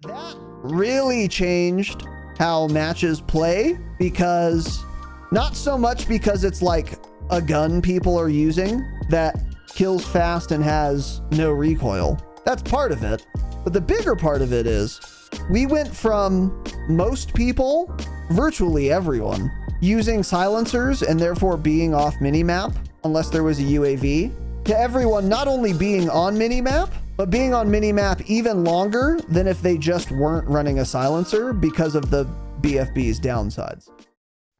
That really changed how matches play, because not so much because it's like a gun people are using that kills fast and has no recoil. That's part of it. But the bigger part of it is we went from most people, virtually everyone, using silencers and therefore being off minimap unless there was a UAV, to everyone not only being on minimap, but being on minimap even longer than if they just weren't running a silencer because of the BFB's downsides.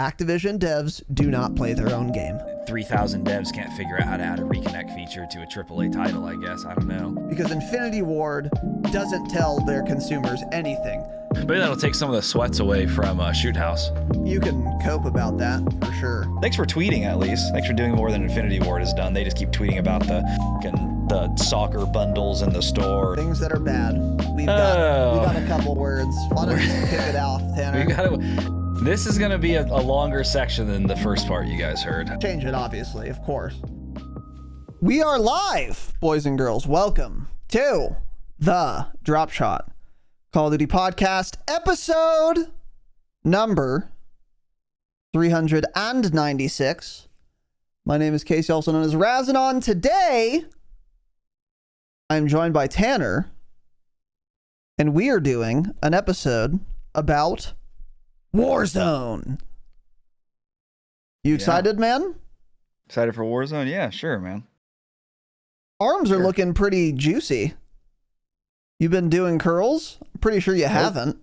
Activision devs do not play their own game. 3,000 devs can't figure out how to add a reconnect feature to a AAA title, I guess. I don't know. Because Infinity Ward doesn't tell their consumers anything. Maybe that'll take some of the sweats away from Shoot House. You can cope about that for sure. Thanks for tweeting, at least. Thanks for doing more than Infinity Ward has done. They just keep tweeting about the soccer bundles in the store. Things that are bad. We got a couple words. Why don't you kick it off, Tanner? This is going to be a longer section than the first part you guys heard. Change it, obviously, of course. We are live, boys and girls. Welcome to the Dropshot Call of Duty Podcast, episode number 396. My name is Casey, also known as Razinon. Today, I'm joined by Tanner, and we are doing an episode about Warzone. You excited, man? Excited for Warzone? Yeah, sure, man. Arms are looking pretty juicy. You've been doing curls? I'm pretty sure you haven't.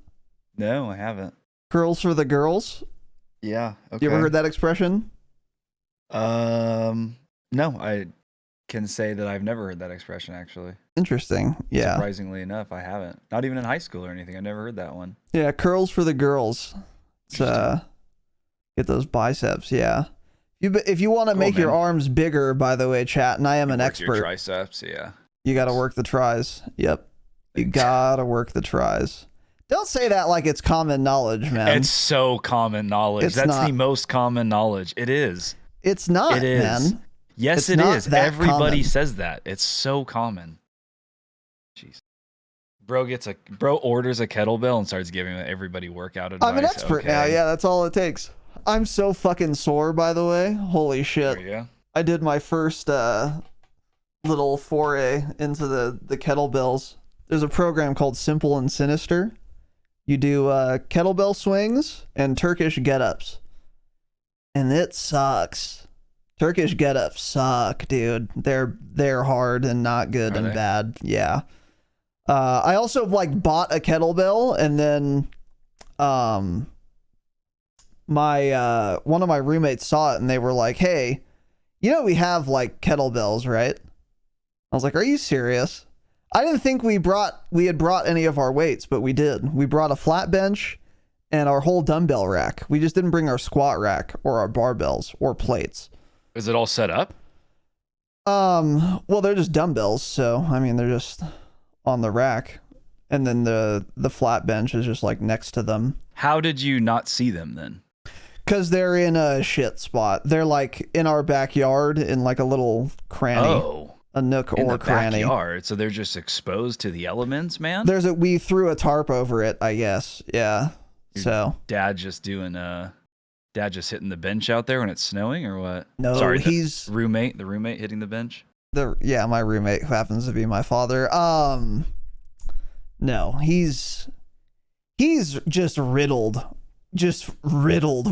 No, I haven't. Curls for the girls? Yeah, okay. You ever heard that expression? No, I can say that I've never heard that expression, actually. Interesting, yeah. Surprisingly enough, I haven't. Not even in high school or anything. I never heard that one. Yeah, curls for the girls. Get those biceps, yeah. If you want to make your arms bigger, by the way, chat, and I am an expert. Your triceps, yeah. You got to work the tries. Yep. You got to work the tries. Don't say that like it's common knowledge, man. It's so common knowledge. That's the most common knowledge. It is. It's not, it is. Man. Yes, it is. Everybody says that. It's so common. Jeez. Bro orders a kettlebell and starts giving everybody workout advice. I'm an expert now. Yeah, that's all it takes. I'm so fucking sore, by the way. Holy shit. Yeah. I did my first little foray into the kettlebells. There's a program called Simple and Sinister. You do kettlebell swings and Turkish get-ups. And it sucks. Turkish get-ups suck, dude. They're hard and not good and bad. Yeah. I also bought a kettlebell, and then my one of my roommates saw it and they were like, "Hey, we have kettlebells, right?" I was like, "Are you serious?" I didn't think we had brought any of our weights, but we did. We brought a flat bench and our whole dumbbell rack. We just didn't bring our squat rack or our barbells or plates. Is it all set up? Well, they're just dumbbells, so I mean they're just on the rack, and then the flat bench is just next to them. How did you not see them then? Because they're in a shit spot. They're in our backyard in a little cranny, a nook in or the cranny. Backyard, so they're just exposed to the elements, man. We threw a tarp over it, I guess. Yeah. Dad just hitting the bench out there when it's snowing, or what? No, sorry, the roommate hitting the bench. My roommate, who happens to be my father. No, he's just riddled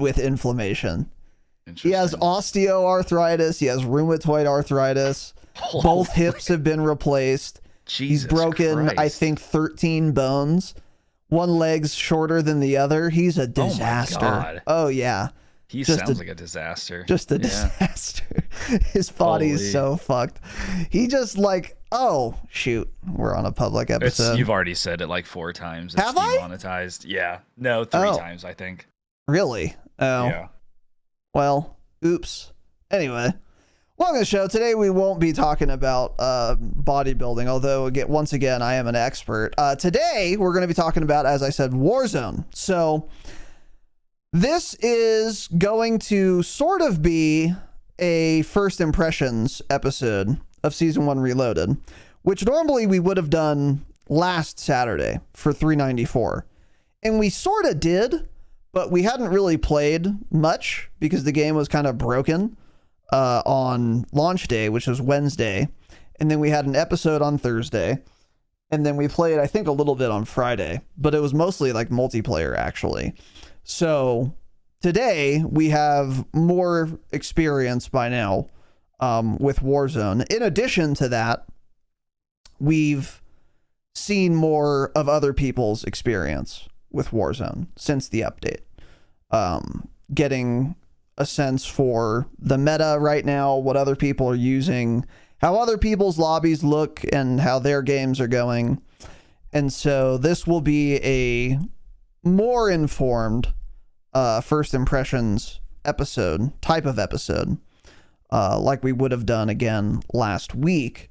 with inflation. He has osteoarthritis. He has rheumatoid arthritis. Both hips have been replaced. Jesus He's broken, Christ. I think, 13 bones. One leg's shorter than the other. He's a disaster. Oh, my God. Oh yeah. He sounds like a disaster. Just a disaster. His body's so fucked. He just oh, shoot. We're on a public episode. You've already said it 4 times. Have I? Demonetized. Yeah. No, 3 times, I think. Really? Oh. Yeah. Well, oops. Anyway, welcome to the show. Today we won't be talking about bodybuilding, although once again, I am an expert. Today we're going to be talking about, as I said, Warzone. So this is going to sort of be a first impressions episode of Season 1 Reloaded, which normally we would have done last Saturday for 394. And we sort of did, but we hadn't really played much because the game was kind of broken on launch day, which was Wednesday. And then we had an episode on Thursday. And then we played, I think, a little bit on Friday, but it was mostly like multiplayer, actually. So today we have more experience by now with Warzone. In addition to that, we've seen more of other people's experience with Warzone since the update. Getting a sense for the meta right now, what other people are using, how other people's lobbies look, and how their games are going. And so this will be a more informed first impressions type of episode, like we would have done again last week.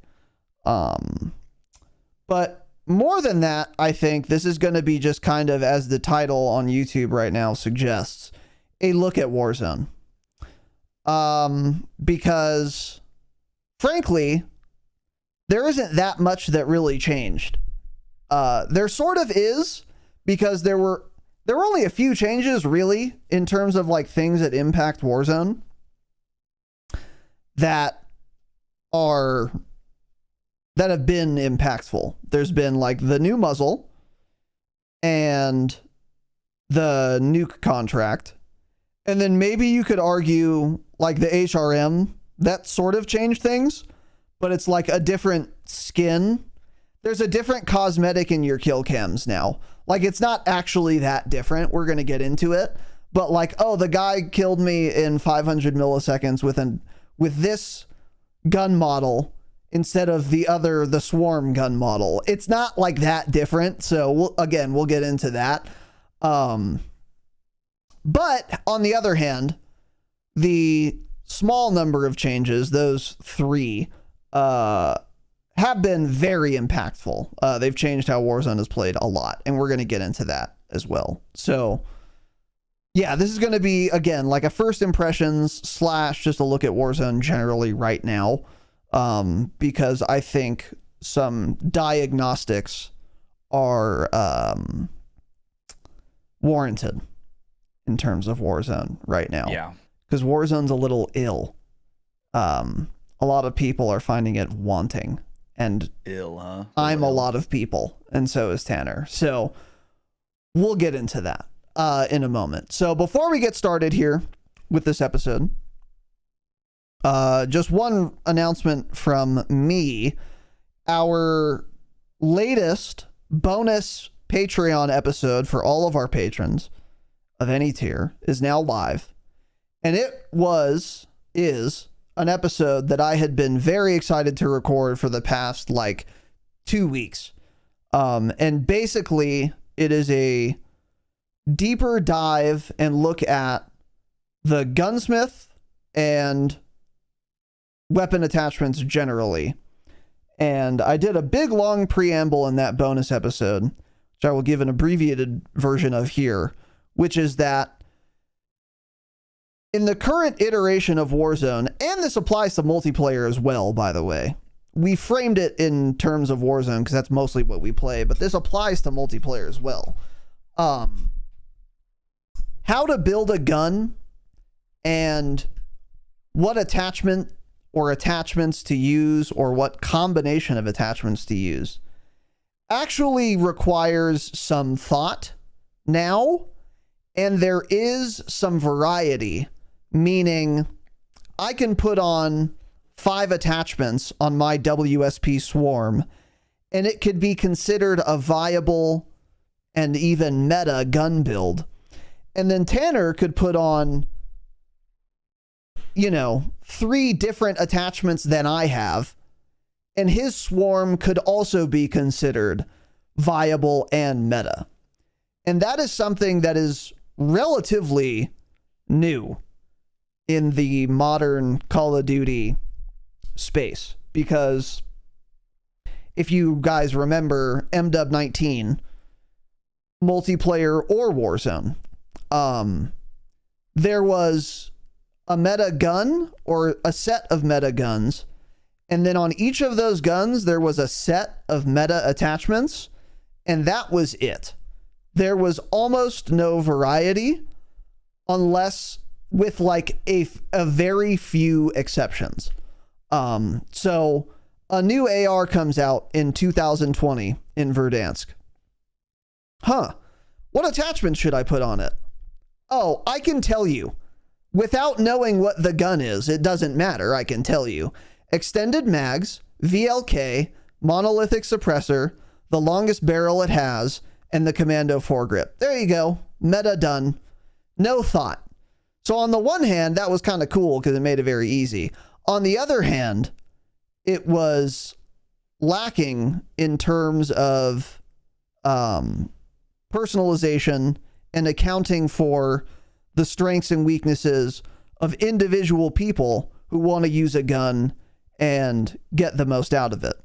But more than that, I think this is going to be just kind of, as the title on YouTube right now suggests, a look at Warzone. Because frankly, there isn't that much that really changed. There sort of is, because there were only a few changes really in terms of like things that impact Warzone that have been impactful. There's been like the new muzzle and the nuke contract. And then maybe you could argue like the HRM, that sort of changed things, but it's like a different skin. There's a different cosmetic in your kill cams now. Like, it's not actually that different. We're going to get into it. But like, oh, the guy killed me in 500 milliseconds with this gun model instead of the swarm gun model. It's not like that different. So we'll get into that. But on the other hand, the small number of changes, those 3, have been very impactful. They've changed how Warzone is played a lot, and we're going to get into that as well. So yeah, this is going to be, again, like a first impressions / just a look at Warzone generally right now, because I think some diagnostics are warranted in terms of Warzone right now. Yeah. Because Warzone's a little ill. A lot of people are finding it wanting. And ill, huh? I'm a lot of people, and so is Tanner. So we'll get into that in a moment. So before we get started here with this episode, just one announcement from me. Our latest bonus Patreon episode for all of our patrons of any tier is now live. And it is an episode that I had been very excited to record for the past like 2 weeks. And basically it is a deeper dive and look at the gunsmith and weapon attachments generally. And I did a big long preamble in that bonus episode, which I will give an abbreviated version of here, which is that in the current iteration of Warzone, and this applies to multiplayer as well, by the way, we framed it in terms of Warzone because that's mostly what we play, but this applies to multiplayer as well. How to build a gun and what attachment or attachments to use, or what combination of attachments to use, actually requires some thought now, and there is some variety. Meaning, I can put on 5 attachments on my WSP Swarm, and it could be considered a viable and even meta gun build. And then Tanner could put on, 3 different attachments than I have, and his Swarm could also be considered viable and meta. And that is something that is relatively new in the modern Call of Duty space, because if you guys remember MW19 multiplayer or Warzone, there was a meta gun or a set of meta guns, and then on each of those guns there was a set of meta attachments and that was it. There was almost no variety, unless with like a very few exceptions. So a new AR comes out in 2020 in Verdansk. What attachment should I put on it? Oh, I can tell you. Without knowing what the gun is, it doesn't matter, I can tell you. Extended mags, VLK, monolithic suppressor, the longest barrel it has, and the commando foregrip. There you go. Meta done. No thought. So on the one hand, that was kind of cool because it made it very easy. On the other hand, it was lacking in terms of personalization and accounting for the strengths and weaknesses of individual people who want to use a gun and get the most out of it.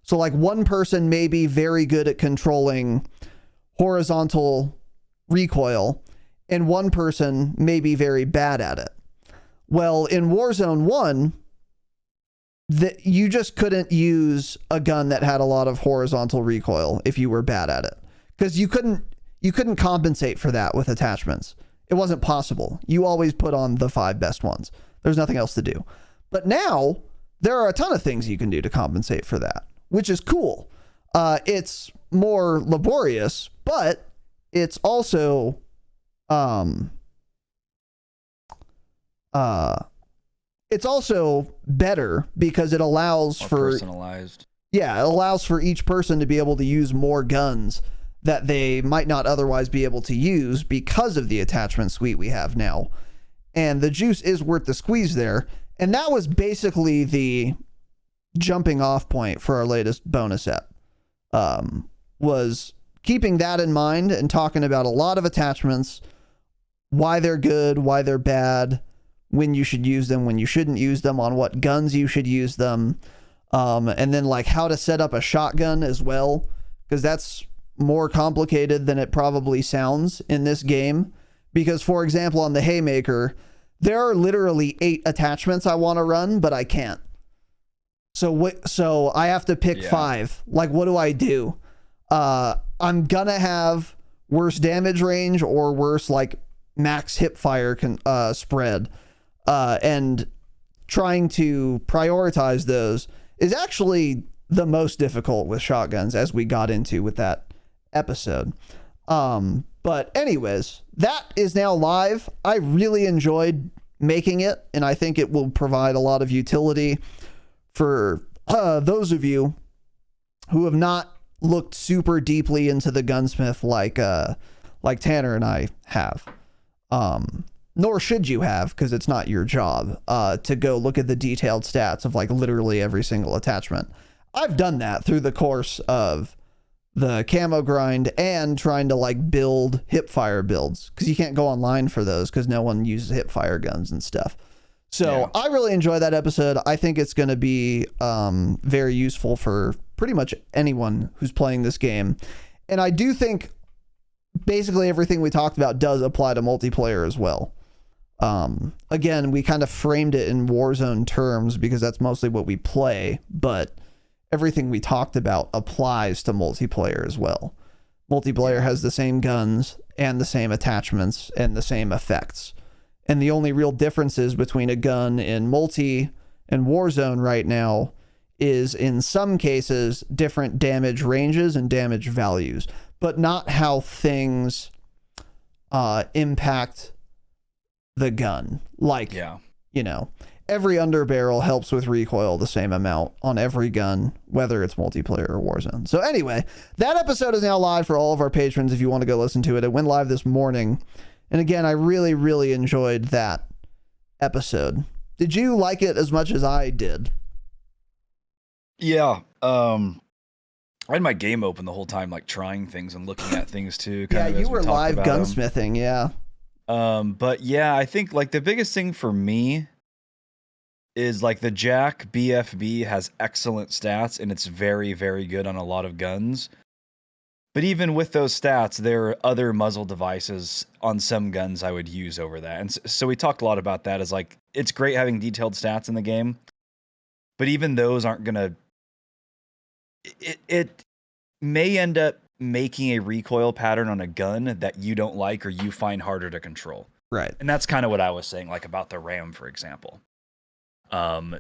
So like one person may be very good at controlling horizontal recoil and one person may be very bad at it. Well, in Warzone 1, you just couldn't use a gun that had a lot of horizontal recoil if you were bad at it, because you couldn't compensate for that with attachments. It wasn't possible. You always put on the 5 best ones. There's nothing else to do. But now there are a ton of things you can do to compensate for that, which is cool. It's more laborious, but it's also better because it allows more for personalized. Yeah, it allows for each person to be able to use more guns that they might not otherwise be able to use because of the attachment suite we have now. And the juice is worth the squeeze there. And that was basically the jumping off point for our latest bonus ep. Was keeping that in mind and talking about a lot of attachments, why they're good, why they're bad, when you should use them, when you shouldn't use them, on what guns you should use them, and then like how to set up a shotgun as well, because that's more complicated than it probably sounds in this game. Because, for example, on the Haymaker, there are literally 8 attachments I want to run, but I can't. So I have to pick 5. Like, what do I do? I'm gonna have worse damage range or worse like max hip fire spread, and trying to prioritize those is actually the most difficult with shotguns, as we got into with that episode. But anyways, that is now live. I really enjoyed making it, and I think it will provide a lot of utility for those of you who have not looked super deeply into the gunsmith like Tanner and I have. Nor should you have, because it's not your job to go look at the detailed stats of like literally every single attachment. I've done that through the course of the camo grind and trying to like build hipfire builds, because you can't go online for those because no one uses hipfire guns and stuff. So I really enjoy that episode. I think it's going to be very useful for pretty much anyone who's playing this game. And I do think basically everything we talked about does apply to multiplayer as well. Again, we kind of framed it in Warzone terms because that's mostly what we play, but everything we talked about applies to multiplayer as well. Multiplayer has the same guns and the same attachments and the same effects. And the only real differences between a gun in multi and Warzone right now is in some cases different damage ranges and damage values, but not how things impact the gun. Like, you know, every underbarrel helps with recoil the same amount on every gun, whether it's multiplayer or Warzone. So anyway, that episode is now live for all of our patrons if you want to go listen to it. It went live this morning. And again, I really, really enjoyed that episode. Did you like it as much as I did? Yeah. I had my game open the whole time, like trying things and looking at things too. Kind of you were live gunsmithing, But yeah, I think like the biggest thing for me is like the JAK BFB has excellent stats and it's very, very good on a lot of guns. But even with those stats, there are other muzzle devices on some guns I would use over that. And so we talked a lot about that as like, it's great having detailed stats in the game, but even those aren't going to, it may end up making a recoil pattern on a gun that you don't like or you find harder to control. Right. And that's kind of what I was saying, like about the RAM, for example.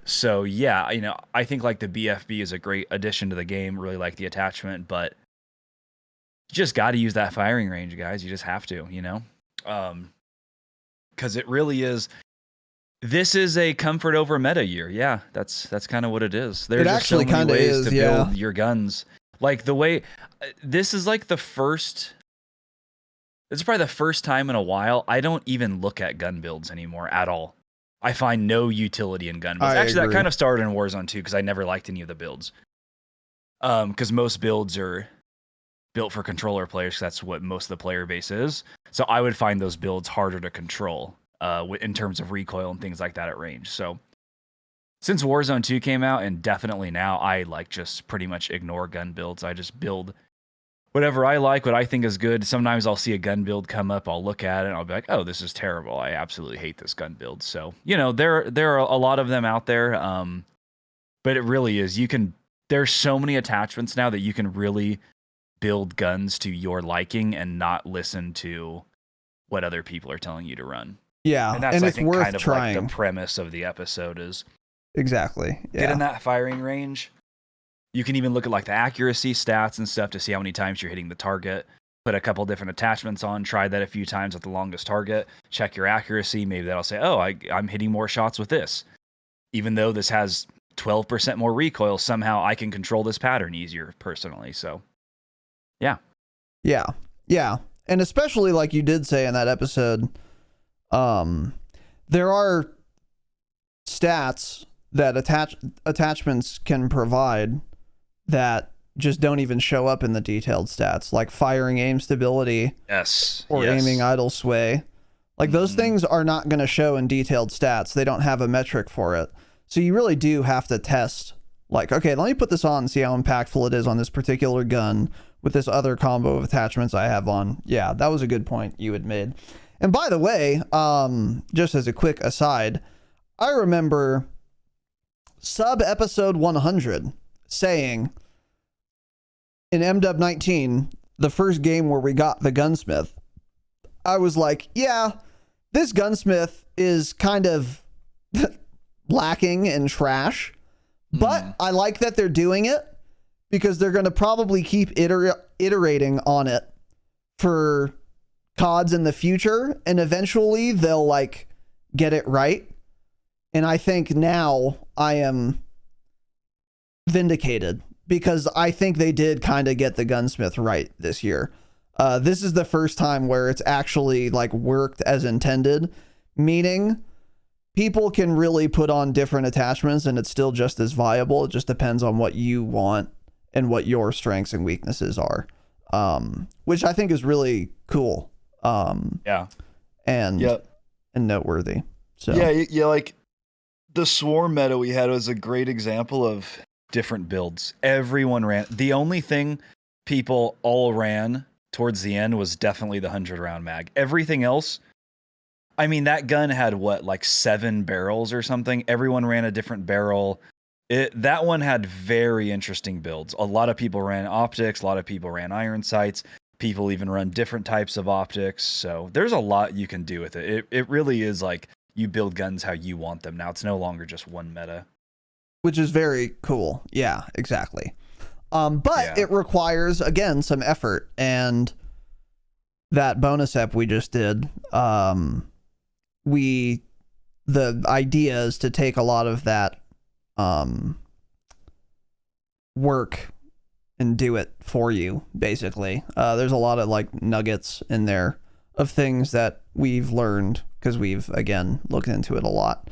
So yeah, you know, I think like the BFB is a great addition to the game. Really like the attachment, but you just got to use that firing range, guys. You just have to, you know, because it really is. This is a comfort over meta year. Yeah, that's kind of what it is. There's It just so actually many kinda ways is, to yeah. build your guns. Like the way this is like the first. This is probably the first time in a while I don't even look at gun builds anymore at all. I find no utility in gun builds. I Actually, agree. that kind of started in Warzone 2 because I never liked any of the builds. Because most builds are built for controller players. 'Cause that's what most of the player base is. So I would find those builds harder to control in terms of recoil and things like that at range. So since Warzone 2 came out, and definitely now, I like just pretty much ignore gun builds. I just build whatever I like, what I think is good. Sometimes I'll see a gun build come up, I'll look at it, and I'll be like, oh, this is terrible. I absolutely hate this gun build. So, you know, there are a lot of them out there. But it really is. There's so many attachments now that you can really build guns to your liking and not listen to what other people are telling you to run. Yeah, And that's, and I it's think, worth kind of trying. like the premise of the episode is Exactly. Yeah. get in that firing range. You can even look at like the accuracy stats and stuff to see how many times you're hitting the target. Put a couple different attachments on, try that a few times at the longest target, check your accuracy. Maybe that'll say, oh, I'm hitting more shots with this. Even though this has 12% more recoil, somehow I can control this pattern easier personally. So, yeah. Yeah. Yeah. And especially like you did say in that episode, there are stats that attachments can provide that just don't even show up in the detailed stats, like firing aim stability. Yes. Or aiming idle sway. Like those things are not going to show in detailed stats. They don't have a metric for it. So you really do have to test, like, okay, let me put this on and see how impactful it is on this particular gun with this other combo of attachments I have on. Yeah, that was a good point you had made. And by the way, just as a quick aside, I remember sub episode 100 saying in MW19, the first game where we got the gunsmith, I was like, yeah, this gunsmith is kind of lacking and trash, but I like that they're doing it because they're going to probably keep iterating on it for CODs in the future, and eventually they'll like get it right. And I think now I am vindicated because I think they did kind of get the gunsmith right this year. This is the first time where it's actually like worked as intended, meaning people can really put on different attachments and it's still just as viable. It just depends on what you want and what your strengths and weaknesses are, which I think is really cool. Yeah. And noteworthy. So yeah, like the swarm meta we had was a great example of different builds. Everyone ran. The only thing people all ran towards the end was definitely the 100-round mag. Everything else, I mean, that gun had what, like 7 barrels or something? Everyone ran a different barrel. That one had very interesting builds. A lot of people ran optics. A lot of people ran iron sights. People even run different types of optics. So there's a lot you can do with it. It really is like you build guns how you want them. Now it's no longer just one meta. Which is very cool. Yeah, exactly. But it requires, again, some effort. And that bonus ep we just did, the idea is to take a lot of that work and do it for you, basically. There's a lot of like nuggets in there of things that we've learned because we've, again, looked into it a lot.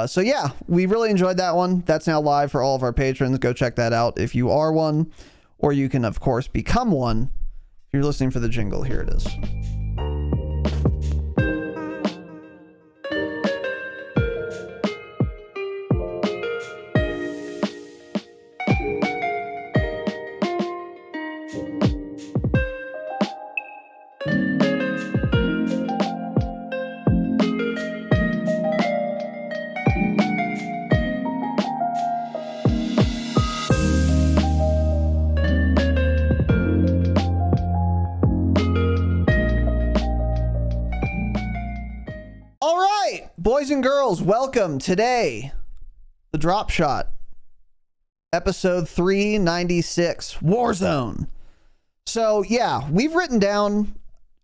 So yeah, we really enjoyed that one. That's now live for all of our patrons. Go check that out if you are one, or you can of course become one. If you're listening for the jingle, here it is. Boys and girls, welcome today. The Dropshot, episode 396, Warzone. So yeah, we've written down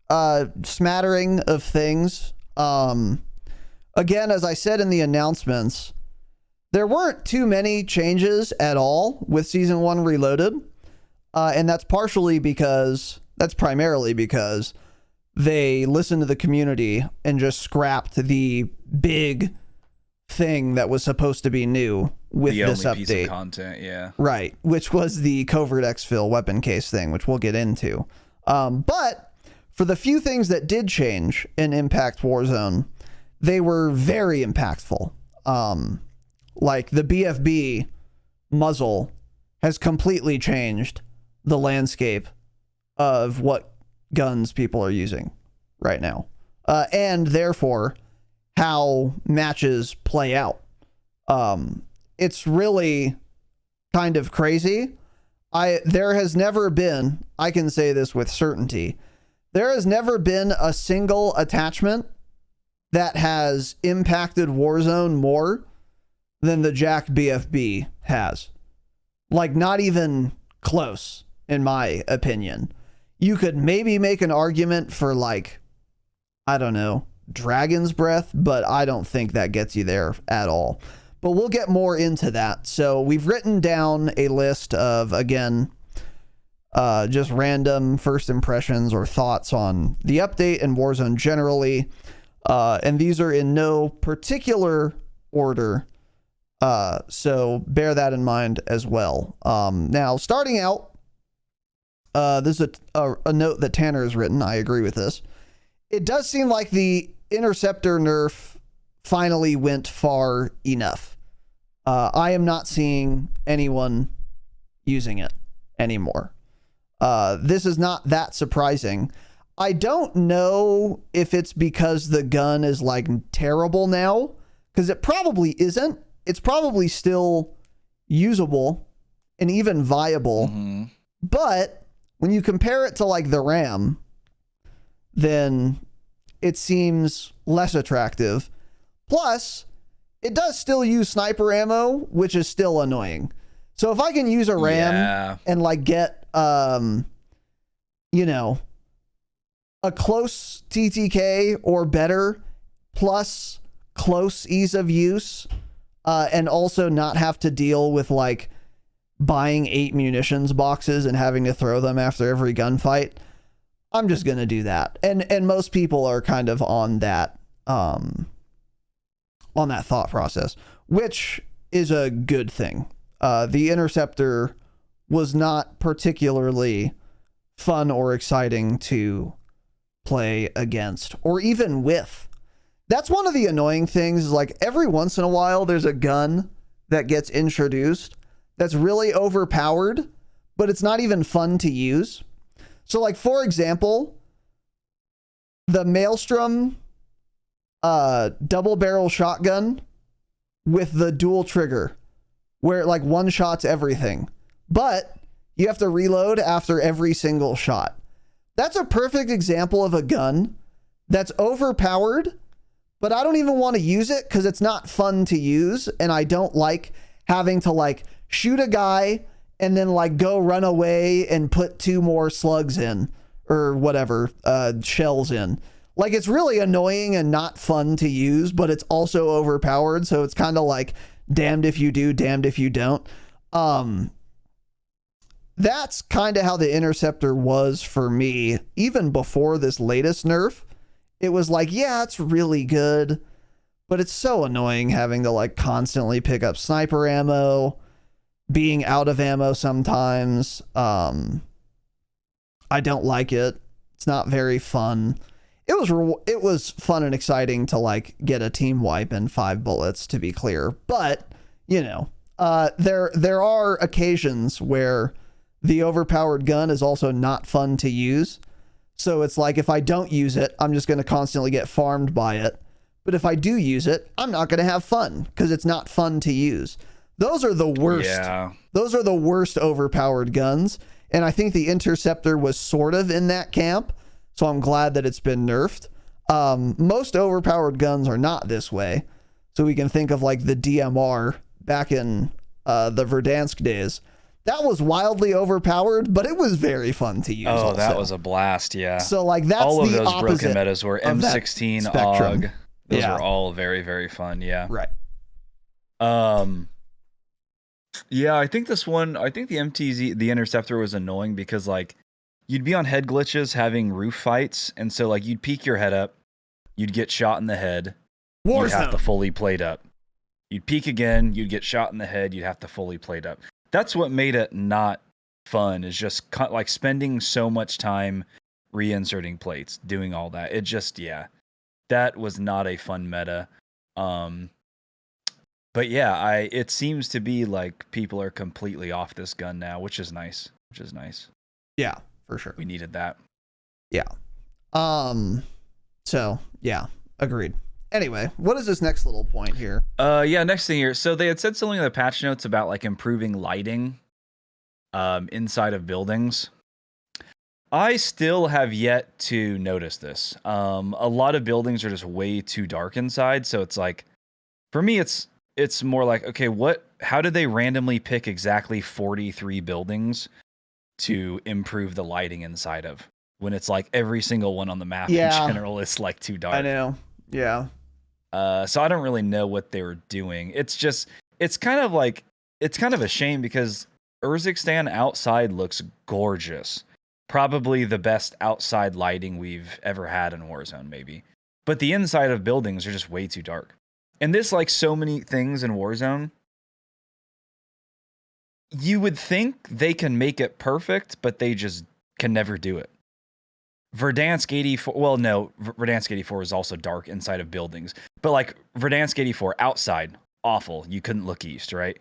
a smattering of things. Again, as I said in the announcements, there weren't too many changes at all with Season 1 Reloaded. And that's primarily because they listened to the community and just scrapped the big thing that was supposed to be new with this update. Piece of content, yeah. Right, which was the covert exfil weapon case thing, which we'll get into. But for the few things that did change in Impact Warzone, they were very impactful. Like the BFB muzzle has completely changed the landscape of what guns people are using right now, and therefore how matches play out. It's really kind of crazy. There has never been, I can say this with certainty, there has never been a single attachment that has impacted Warzone more than the JAK BFB has. Like, not even close, in my opinion. You could maybe make an argument for, like, I don't know, Dragon's Breath, but I don't think that gets you there at all. But we'll get more into that. So we've written down a list of, again, just random first impressions or thoughts on the update and Warzone generally. And these are in no particular order. So bear that in mind as well. Now, starting out, this is a note that Tanner has written. I agree with this. It does seem like the Interceptor nerf finally went far enough. I am not seeing anyone using it anymore. This is not that surprising. I don't know if it's because the gun is like terrible now, because it probably isn't. It's probably still usable and even viable. Mm-hmm. But when you compare it to like the RAM, then it seems less attractive. Plus, it does still use sniper ammo, which is still annoying. So if I can use a RAM and like get, you know, a close TTK or better, plus close ease of use, and also not have to deal with like buying 8 munitions boxes and having to throw them after every gunfight, I'm just going to do that. And most people are kind of on that thought process, which is a good thing. The Interceptor was not particularly fun or exciting to play against or even with. That's one of the annoying things, is like every once in a while there's a gun that gets introduced that's really overpowered, but it's not even fun to use. So like, for example, the Maelstrom double barrel shotgun with the dual trigger, where it like one shots everything, but you have to reload after every single shot. That's a perfect example of a gun that's overpowered, but I don't even want to use it because it's not fun to use, and I don't like having to like shoot a guy and then like go run away and put 2 more slugs in or whatever, shells in. Like, it's really annoying and not fun to use, but it's also overpowered, so it's kind of like damned if you do, damned if you don't. That's kind of how the Interceptor was for me, even before this latest nerf. It was like, yeah, it's really good, but it's so annoying having to like constantly pick up sniper ammo, being out of ammo sometimes. I don't like it. It's not very fun. It was fun and exciting to like get a team wipe in 5 bullets, to be clear, but you know, there are occasions where the overpowered gun is also not fun to use. So it's like, if I don't use it, I'm just going to constantly get farmed by it. But if I do use it, I'm not going to have fun because it's not fun to use. Those are the worst. Yeah. Those are the worst overpowered guns. And I think the Interceptor was sort of in that camp. So I'm glad that it's been nerfed. Most overpowered guns are not this way. So we can think of like the DMR back in the Verdansk days. That was wildly overpowered, but it was very fun to use. Oh, also. that was a blast, yeah. So like that's all of the those opposite broken metas were M16, AUG. Those were all very, very fun, yeah. Right. Yeah, I think the MTZ, the Interceptor, was annoying because like you'd be on head glitches having roof fights, and so like you'd peek your head up, you'd get shot in the head, you'd have to fully plate up. You'd peek again, you'd get shot in the head, you'd have to fully plate up. That's what made it not fun, is just like spending so much time reinserting plates, doing all that. It just, yeah, that was not a fun meta. But yeah, it seems to be like people are completely off this gun now, which is nice. Yeah, for sure. We needed that. Yeah. So yeah, agreed. Anyway, what is this next little point here? Next thing here. So they had said something in the patch notes about like improving lighting inside of buildings. I still have yet to notice this. A lot of buildings are just way too dark inside, so it's like, for me it's more like, okay, how did they randomly pick exactly 43 buildings to improve the lighting inside of, when it's like every single one on the map in general is like too dark? I know. Yeah. So I don't really know what they were doing. It's kind of a shame because Urzikstan outside looks gorgeous. Probably the best outside lighting we've ever had in Warzone, maybe. But the inside of buildings are just way too dark. And this, like so many things in Warzone, you would think they can make it perfect, but they just can never do it. Verdansk 84, well, no, Verdansk 84 is also dark inside of buildings. But like Verdansk 84 outside, awful. You couldn't look east, right?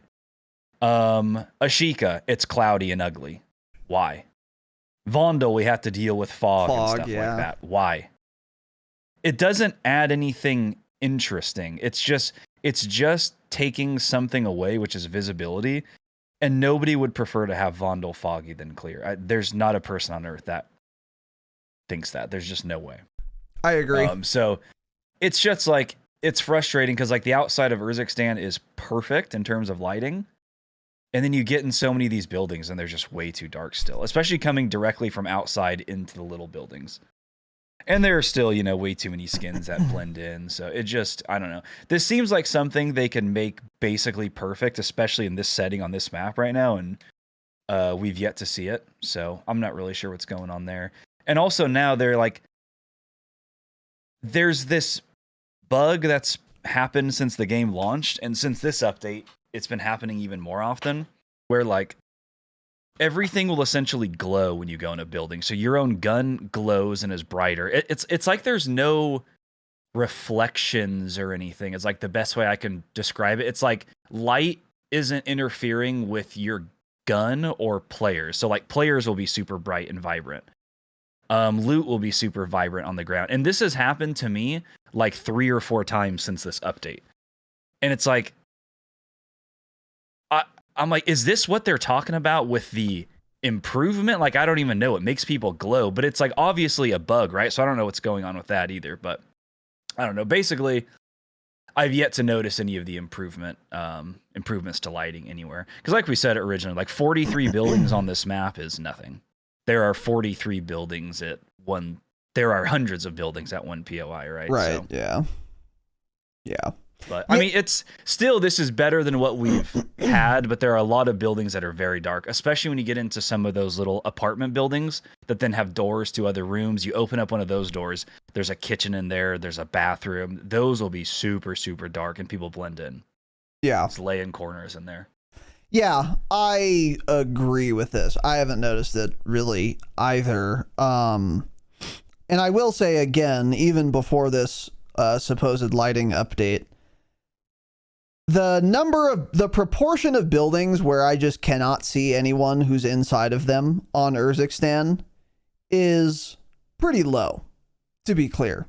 Ashika, it's cloudy and ugly. Why? Vondel, we have to deal with fog and stuff like that. Why? It doesn't add anything interesting. It's just taking something away, which is visibility, and nobody would prefer to have Vondel foggy than clear. There's not a person on earth that thinks that. There's just no way. I agree. So it's just like, it's frustrating because like the outside of Urzikstan is perfect in terms of lighting, and then you get in so many of these buildings and they're just way too dark still, especially coming directly from outside into the little buildings. And there are still, way too many skins that blend in. So it just, I don't know. This seems like something they can make basically perfect, especially in this setting on this map right now. And we've yet to see it. So I'm not really sure what's going on there. And also now they're like, there's this bug that's happened since the game launched. And since this update, it's been happening even more often, where like everything will essentially glow when you go in a building. So your own gun glows and is brighter. It's like there's no reflections or anything. It's like the best way I can describe it. It's like light isn't interfering with your gun or players. So like players will be super bright and vibrant. Loot will be super vibrant on the ground. And this has happened to me like 3 or 4 times since this update. And it's like, I'm like, is this what they're talking about with the improvement? Like, I don't even know. It makes people glow, but it's like obviously a bug, right? So I don't know what's going on with that either, but I don't know. Basically, I've yet to notice any of the improvements to lighting anywhere. Because like we said originally, like 43 buildings on this map is nothing. There are 43 buildings at one. There are hundreds of buildings at one POI, right? Right. So, yeah. But I mean, it's still, this is better than what we've had, but there are a lot of buildings that are very dark, especially when you get into some of those little apartment buildings that then have doors to other rooms. You open up one of those doors, there's a kitchen in there, there's a bathroom. Those will be super, super dark and people blend in. Yeah. Just lay in corners in there. Yeah, I agree with this. I haven't noticed it really either. And I will say again, even before this supposed lighting update, the proportion of buildings where I just cannot see anyone who's inside of them on Urzikstan is pretty low, to be clear.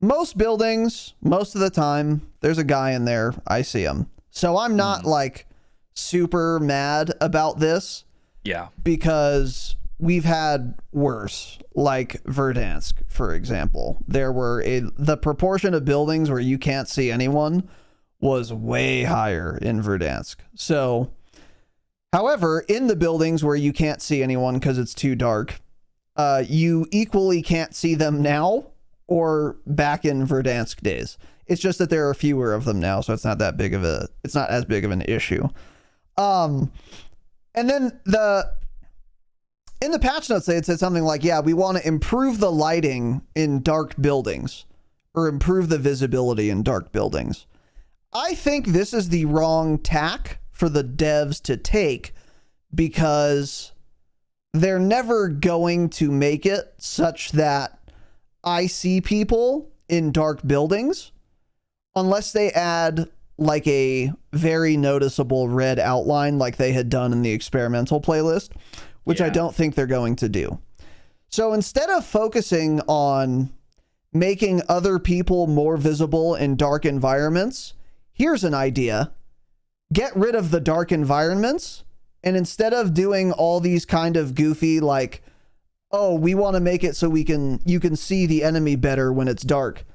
Most buildings, most of the time, there's a guy in there, I see him. So I'm not like super mad about this. Yeah. Because we've had worse, like Verdansk, for example. There were the proportion of buildings where you can't see anyone was way higher in Verdansk. So, however, in the buildings where you can't see anyone because it's too dark, you equally can't see them now or back in Verdansk days. It's just that there are fewer of them now, so it's not as big of an issue. And then in the patch notes, they had said something like, yeah, we want to improve the lighting in dark buildings or improve the visibility in dark buildings. I think this is the wrong tack for the devs to take because they're never going to make it such that I see people in dark buildings unless they add like a very noticeable red outline like they had done in the experimental playlist, which I don't think they're going to do. So instead of focusing on making other people more visible in dark environments, here's an idea. Get rid of the dark environments, and instead of doing all these kind of goofy, like, oh, we want to make it so you can see the enemy better when it's dark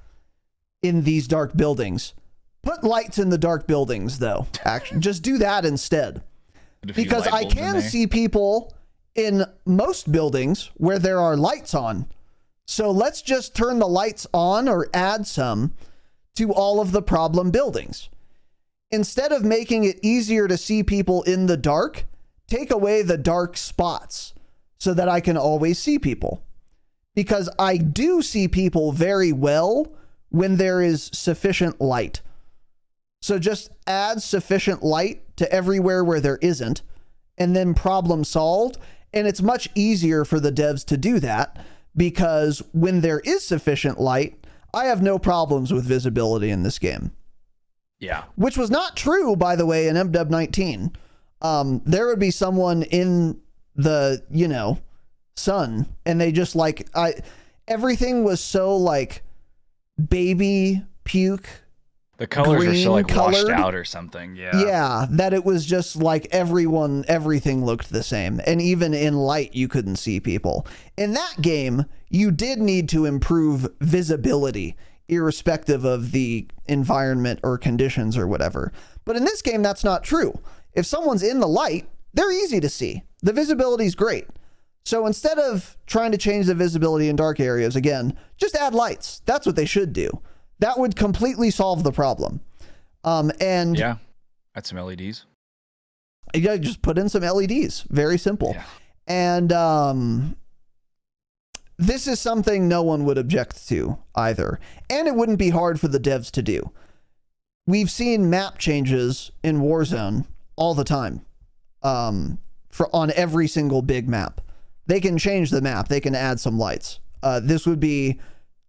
in these dark buildings. Put lights in the dark buildings, though. Actually, just do that instead. Because I can see people in most buildings where there are lights on. So let's just turn the lights on or add some to all of the problem buildings. Instead of making it easier to see people in the dark, take away the dark spots so that I can always see people. Because I do see people very well when there is sufficient light. So just add sufficient light to everywhere where there isn't, and then problem solved. And it's much easier for the devs to do that because when there is sufficient light, I have no problems with visibility in this game. Yeah. Which was not true, by the way, in MW 19. There would be someone in the, sun, and they just everything was so like baby puke. The colors are so like colored, washed out or something. Yeah. Yeah. That it was just like everything looked the same. And even in light, you couldn't see people. In that game, you did need to improve visibility, irrespective of the environment or conditions or whatever. But in this game, that's not true. If someone's in the light, they're easy to see. The visibility is great. So instead of trying to change the visibility in dark areas, again, just add lights. That's what they should do. That would completely solve the problem. And yeah, add some LEDs. Yeah, just put in some LEDs. Very simple. Yeah. And this is something no one would object to either. And it wouldn't be hard for the devs to do. We've seen map changes in Warzone all the time on every single big map. They can change the map. They can add some lights. This would be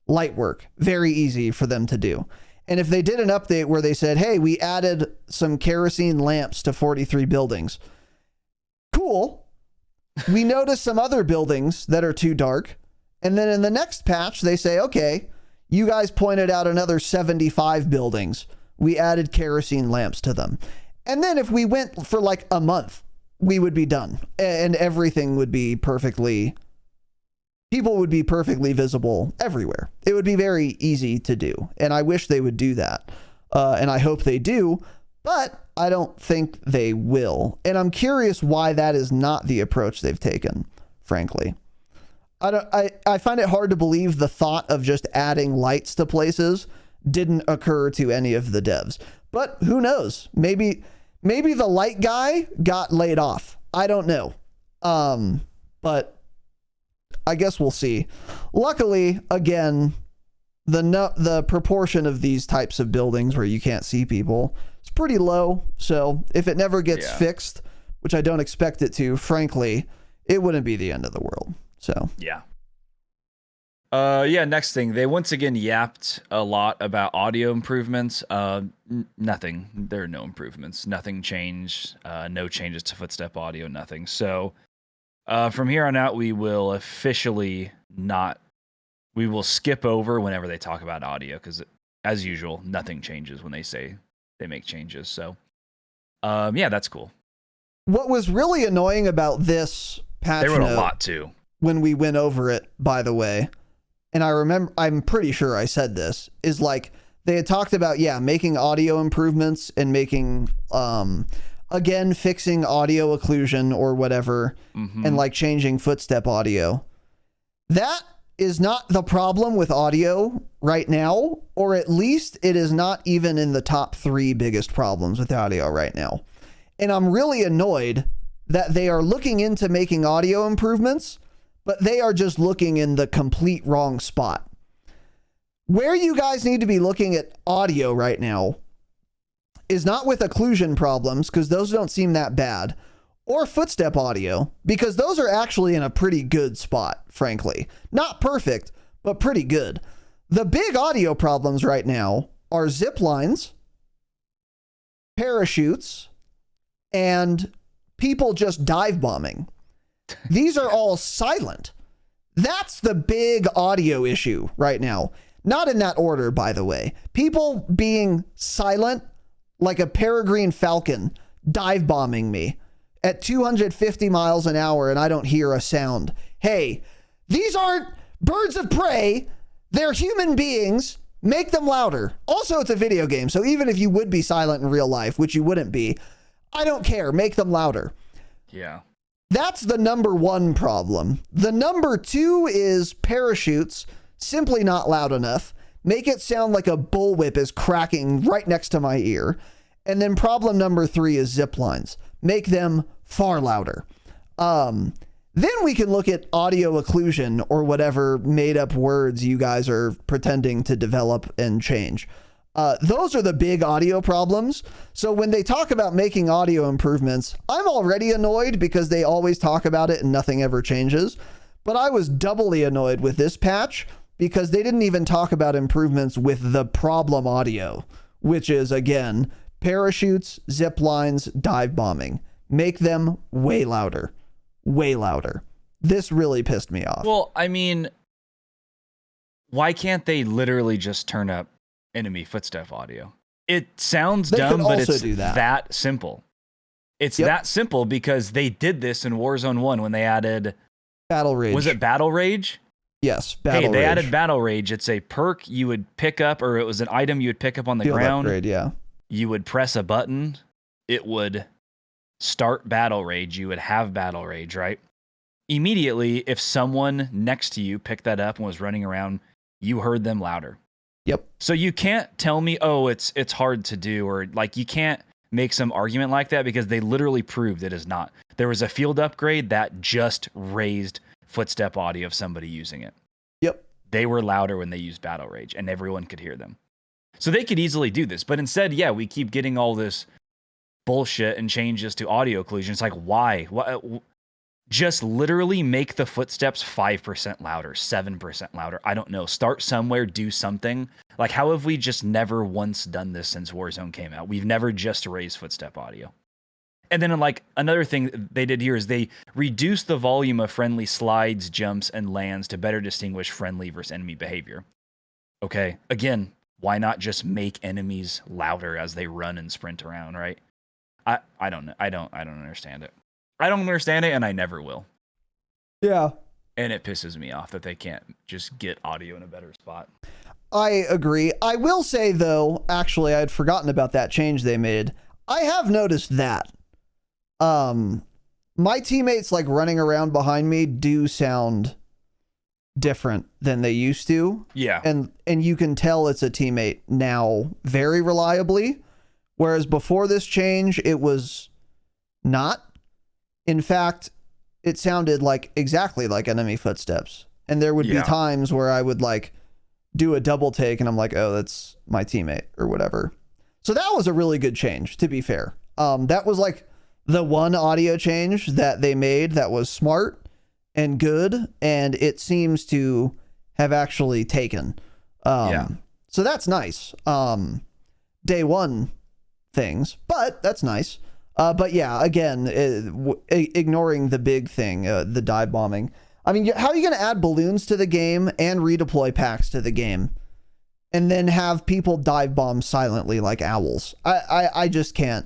light work. Very easy for them to do. And if they did an update where they said, hey, we added some kerosene lamps to 43 buildings. Cool. We noticed some other buildings that are too dark. And then in the next patch, they say, okay, you guys pointed out another 75 buildings. We added kerosene lamps to them. And then if we went for like a month, we would be done. And everything would be people would be perfectly visible everywhere. It would be very easy to do. And I wish they would do that. And I hope they do, but I don't think they will. And I'm curious why that is not the approach they've taken, frankly. I find it hard to believe the thought of just adding lights to places didn't occur to any of the devs. But who knows? Maybe the light guy got laid off. I don't know. But I guess we'll see. Luckily, again, the proportion of these types of buildings where you can't see people is pretty low. So if it never gets fixed, which I don't expect it to, frankly, it wouldn't be the end of the world. So yeah. Next thing, they once again yapped a lot about audio improvements. Nothing. There are no improvements. Nothing changed. No changes to footstep audio, nothing. So from here on out, we will officially we will skip over whenever they talk about audio because, as usual, nothing changes when they say they make changes. So, that's cool. What was really annoying about this patch They wrote note a lot too when we went over it, by the way. And I'm pretty sure I said this, is like they had talked about, making audio improvements and making, again, fixing audio occlusion or whatever, and like changing footstep audio. That is not the problem with audio right now, or at least it is not even in the top 3 biggest problems with audio right now. And I'm really annoyed that they are looking into making audio improvements, but they are just looking in the complete wrong spot. Where you guys need to be looking at audio right now is not with occlusion problems, because those don't seem that bad, or footstep audio, because those are actually in a pretty good spot, frankly. Not perfect, but pretty good. The big audio problems right now are zip lines, parachutes, and people just dive bombing. These are all silent. That's the big audio issue right now. Not in that order, by the way. People being silent like a peregrine falcon dive bombing me at 250 miles an hour and I don't hear a sound. Hey, these aren't birds of prey. They're human beings. Make them louder. Also, it's a video game, so even if you would be silent in real life, which you wouldn't be, I don't care. Make them louder. Yeah. That's the number 1 problem. The number 2 is parachutes simply not loud enough. Make it sound like a bullwhip is cracking right next to my ear. And then problem number 3 is zip lines. Make them far louder. Then we can look at audio occlusion or whatever made up words you guys are pretending to develop and change. Those are the big audio problems. So when they talk about making audio improvements, I'm already annoyed because they always talk about it and nothing ever changes. But I was doubly annoyed with this patch because they didn't even talk about improvements with the problem audio, which is, again, parachutes, zip lines, dive bombing. Make them way louder. Way louder. This really pissed me off. Well, I mean, why can't they literally just turn up enemy footstep audio? It sounds dumb, but it's that simple. It's that simple because they did this in Warzone 1 when they added Battle Rage. Was it Battle Rage? Yes, Battle Rage. They added Battle Rage. It's a perk you would pick up, or it was an item you would pick up on the ground. Upgrade, yeah. You would press a button. It would start Battle Rage. You would have Battle Rage, right? Immediately, if someone next to you picked that up and was running around, you heard them louder. Yep. So you can't tell me, oh, it's hard to do, or like you can't make some argument like that because they literally proved it is not. There was a field upgrade that just raised footstep audio of somebody using it. Yep. They were louder when they used Battle Rage and everyone could hear them. So they could easily do this, but instead, we keep getting all this bullshit and changes to audio occlusion. It's like, why? Just literally make the footsteps 5% louder, 7% louder. I don't know. Start somewhere, do something. Like, how have we just never once done this since Warzone came out? We've never just raised footstep audio. And then, like, another thing they did here is they reduced the volume of friendly slides, jumps, and lands to better distinguish friendly versus enemy behavior. Okay, again, why not just make enemies louder as they run and sprint around, right? I don't know. I don't understand it. I don't understand it, and I never will. Yeah. And it pisses me off that they can't just get audio in a better spot. I agree. I will say, though, actually, I'd forgotten about that change they made. I have noticed that. My teammates, like, running around behind me do sound different than they used to. Yeah. And you can tell it's a teammate now very reliably, whereas before this change, it was not. In fact, it sounded like exactly like enemy footsteps. And there would be times where I would like do a double take and I'm like, oh, that's my teammate or whatever. So that was a really good change, to be fair. That was like the one audio change that they made that was smart and good. And it seems to have actually taken. So that's nice. Day one things, but that's nice. But yeah, again, ignoring the big thing, the dive bombing. I mean, how are you going to add balloons to the game and redeploy packs to the game and then have people dive bomb silently like owls? I just can't.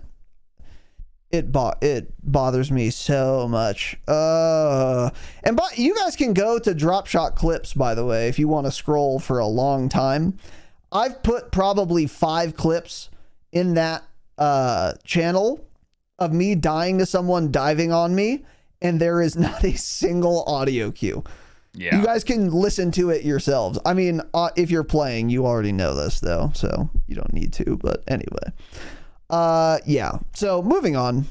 It bothers me so much. You guys can go to Dropshot clips, by the way, if you want to scroll for a long time. I've put probably 5 clips in that channel of me dying to someone diving on me, and there is not a single audio cue. Yeah. You guys can listen to it yourselves. I mean, if you're playing, you already know this though, so you don't need to, but anyway. Yeah. So moving on.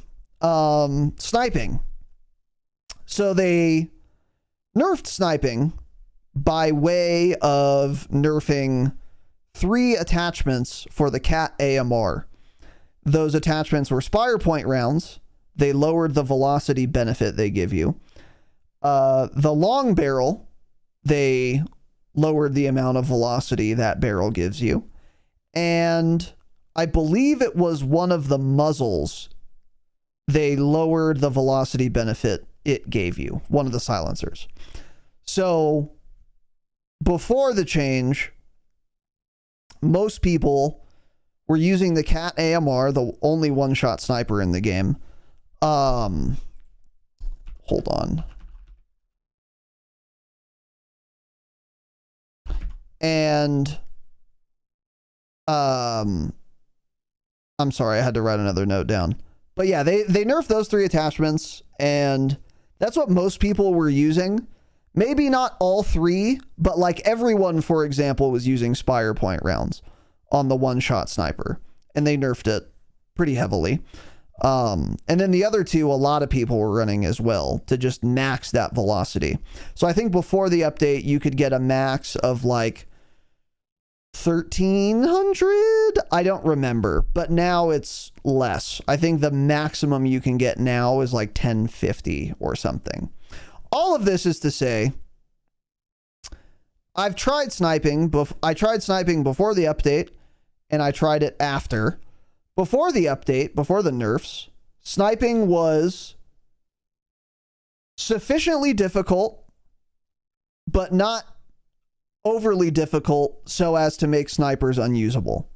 Sniping. So they nerfed sniping by way of nerfing 3 attachments for the Cat AMR. Those attachments were Spire Point rounds. They lowered the velocity benefit they give you. The long barrel, they lowered the amount of velocity that barrel gives you. And I believe it was one of the muzzles, they lowered the velocity benefit it gave you, one of the silencers. So before the change, most people were using the Cat AMR, the only one-shot sniper in the game. Hold on. And I'm sorry, I had to write another note down. But yeah, they nerfed those 3 attachments, and that's what most people were using. Maybe not all 3, but like everyone, for example, was using Spire Point rounds on the one-shot sniper, and they nerfed it pretty heavily. And then the other 2, a lot of people were running as well to just max that velocity. So I think before the update, you could get a max of like 1,300. I don't remember, but now it's less. I think the maximum you can get now is like 1050 or something. All of this is to say, I've tried sniping. I tried sniping before the update, and I tried it after. Before the update, before the nerfs, sniping was sufficiently difficult, but not overly difficult so as to make snipers unusable.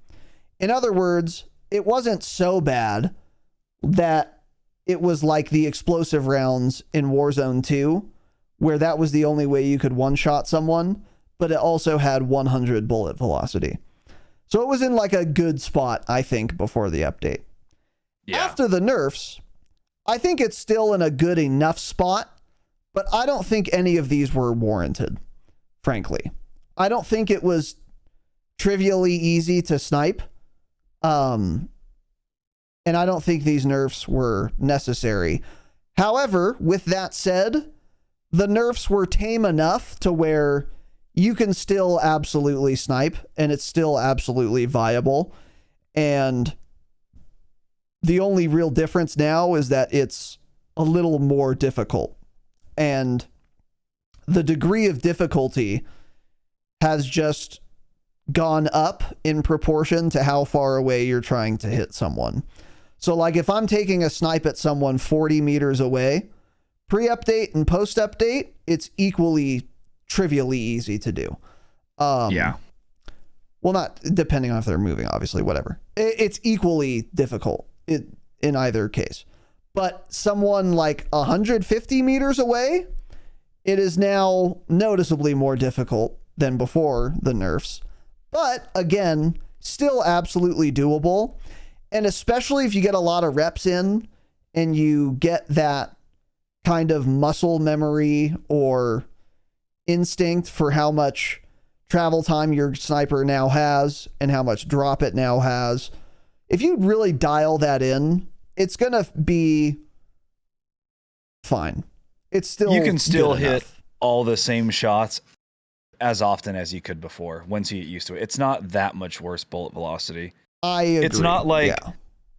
In other words, it wasn't so bad that it was like the explosive rounds in Warzone 2, where that was the only way you could one-shot someone, but it also had 100 bullet velocity. So it was in like a good spot, I think, before the update. Yeah. After the nerfs, I think it's still in a good enough spot, but I don't think any of these were warranted, frankly. I don't think it was trivially easy to snipe. And I don't think these nerfs were necessary. However, with that said, the nerfs were tame enough to where you can still absolutely snipe, and it's still absolutely viable. And the only real difference now is that it's a little more difficult. And the degree of difficulty has just gone up in proportion to how far away you're trying to hit someone. So like if I'm taking a snipe at someone 40 meters away, pre-update and post-update, it's equally trivially easy to do. Yeah. Well, not depending on if they're moving, obviously, whatever. It's equally difficult in either case. But someone like 150 meters away, it is now noticeably more difficult than before the nerfs. But again, still absolutely doable. And especially if you get a lot of reps in and you get that kind of muscle memory or instinct for how much travel time your sniper now has and how much drop it now has. If you really dial that in, it's going to be fine. It's still, you can still hit all the same shots as often as you could before once you get used to it. It's not that much worse bullet velocity. I agree. It's not like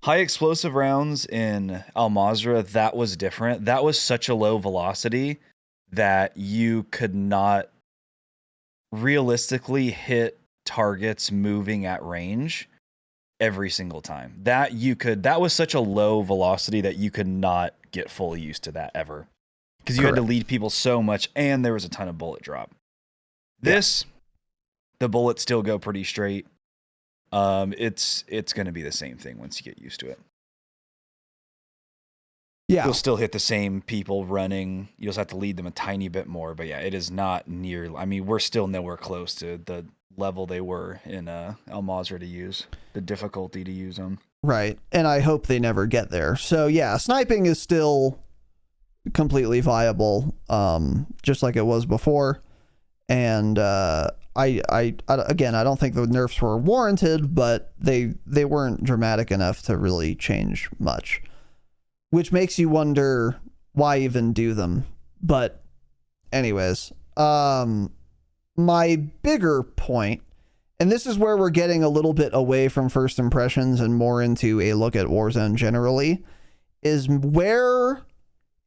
high explosive rounds in Al Mazrah. That was different. That was such a low velocity that you could not realistically hit targets moving at range every single time. That was such a low velocity that you could not get fully used to that ever. Because you had to lead people so much, and there was a ton of bullet drop. This, the bullets still go pretty straight. It's going to be the same thing once you get used to it. Yeah. You'll still hit the same people running. You'll just have to lead them a tiny bit more. But yeah, it is not near. I mean, we're still nowhere close to the level they were in El Mazrah to use, the difficulty to use them. Right. And I hope they never get there. So yeah, sniping is still completely viable, just like it was before. And I again, I don't think the nerfs were warranted, but they weren't dramatic enough to really change much, which makes you wonder why even do them. But anyways, my bigger point, and this is where we're getting a little bit away from first impressions and more into a look at Warzone generally, is where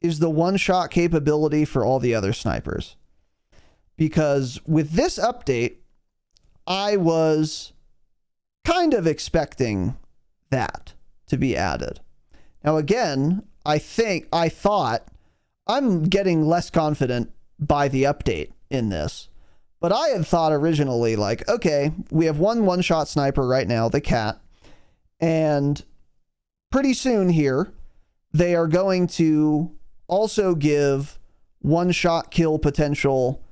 is the one-shot capability for all the other snipers? Because with this update, I was kind of expecting that to be added. Now, again, I thought I'm getting less confident by the update in this, but I had thought originally, like, okay, we have one-shot sniper right now, the cat, and pretty soon here, they are going to also give one-shot kill potential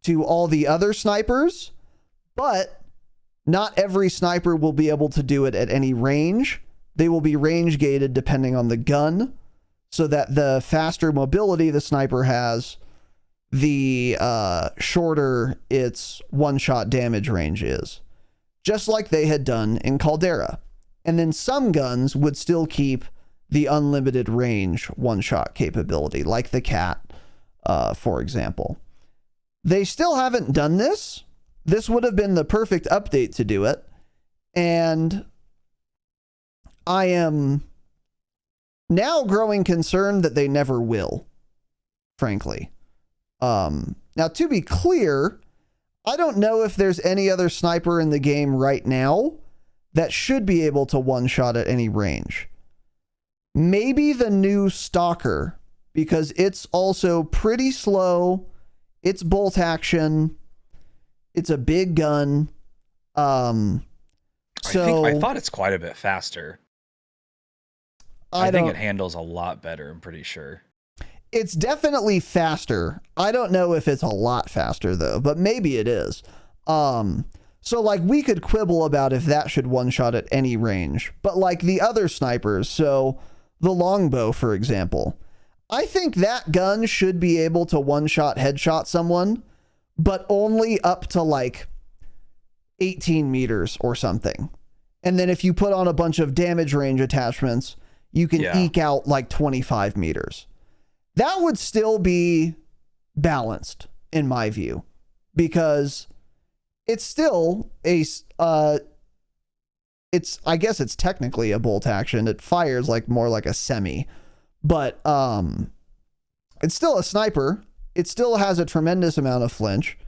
to all the other snipers, but not every sniper will be able to do it at any range. They will be range gated depending on the gun, so that the faster mobility the sniper has, the shorter its one-shot damage range is. Just like they had done in Caldera. And then some guns would still keep the unlimited range one-shot capability, like the cat, for example. They still haven't done this. This would have been the perfect update to do it. And I am now growing concerned that they never will, frankly. Now, to be clear, I don't know if there's any other sniper in the game right now that should be able to one-shot at any range. Maybe the new Stalker, because it's also pretty slow. It's bolt action. It's a big gun. I thought it's quite a bit faster. I think it handles a lot better, I'm pretty sure. It's definitely faster. I don't know if it's a lot faster, though, but maybe it is. So, like, we could quibble about if that should one-shot at any range. But, like, the other snipers, so the longbow, for example, I think that gun should be able to one-shot headshot someone, but only up to, like, 18 meters or something. And then if you put on a bunch of damage range attachments, you can eke out, like, 25 meters. That would still be balanced, in my view, because it's still a, I guess it's technically a bolt action. It fires like more like a semi, but it's still a sniper. It still has a tremendous amount of flinch.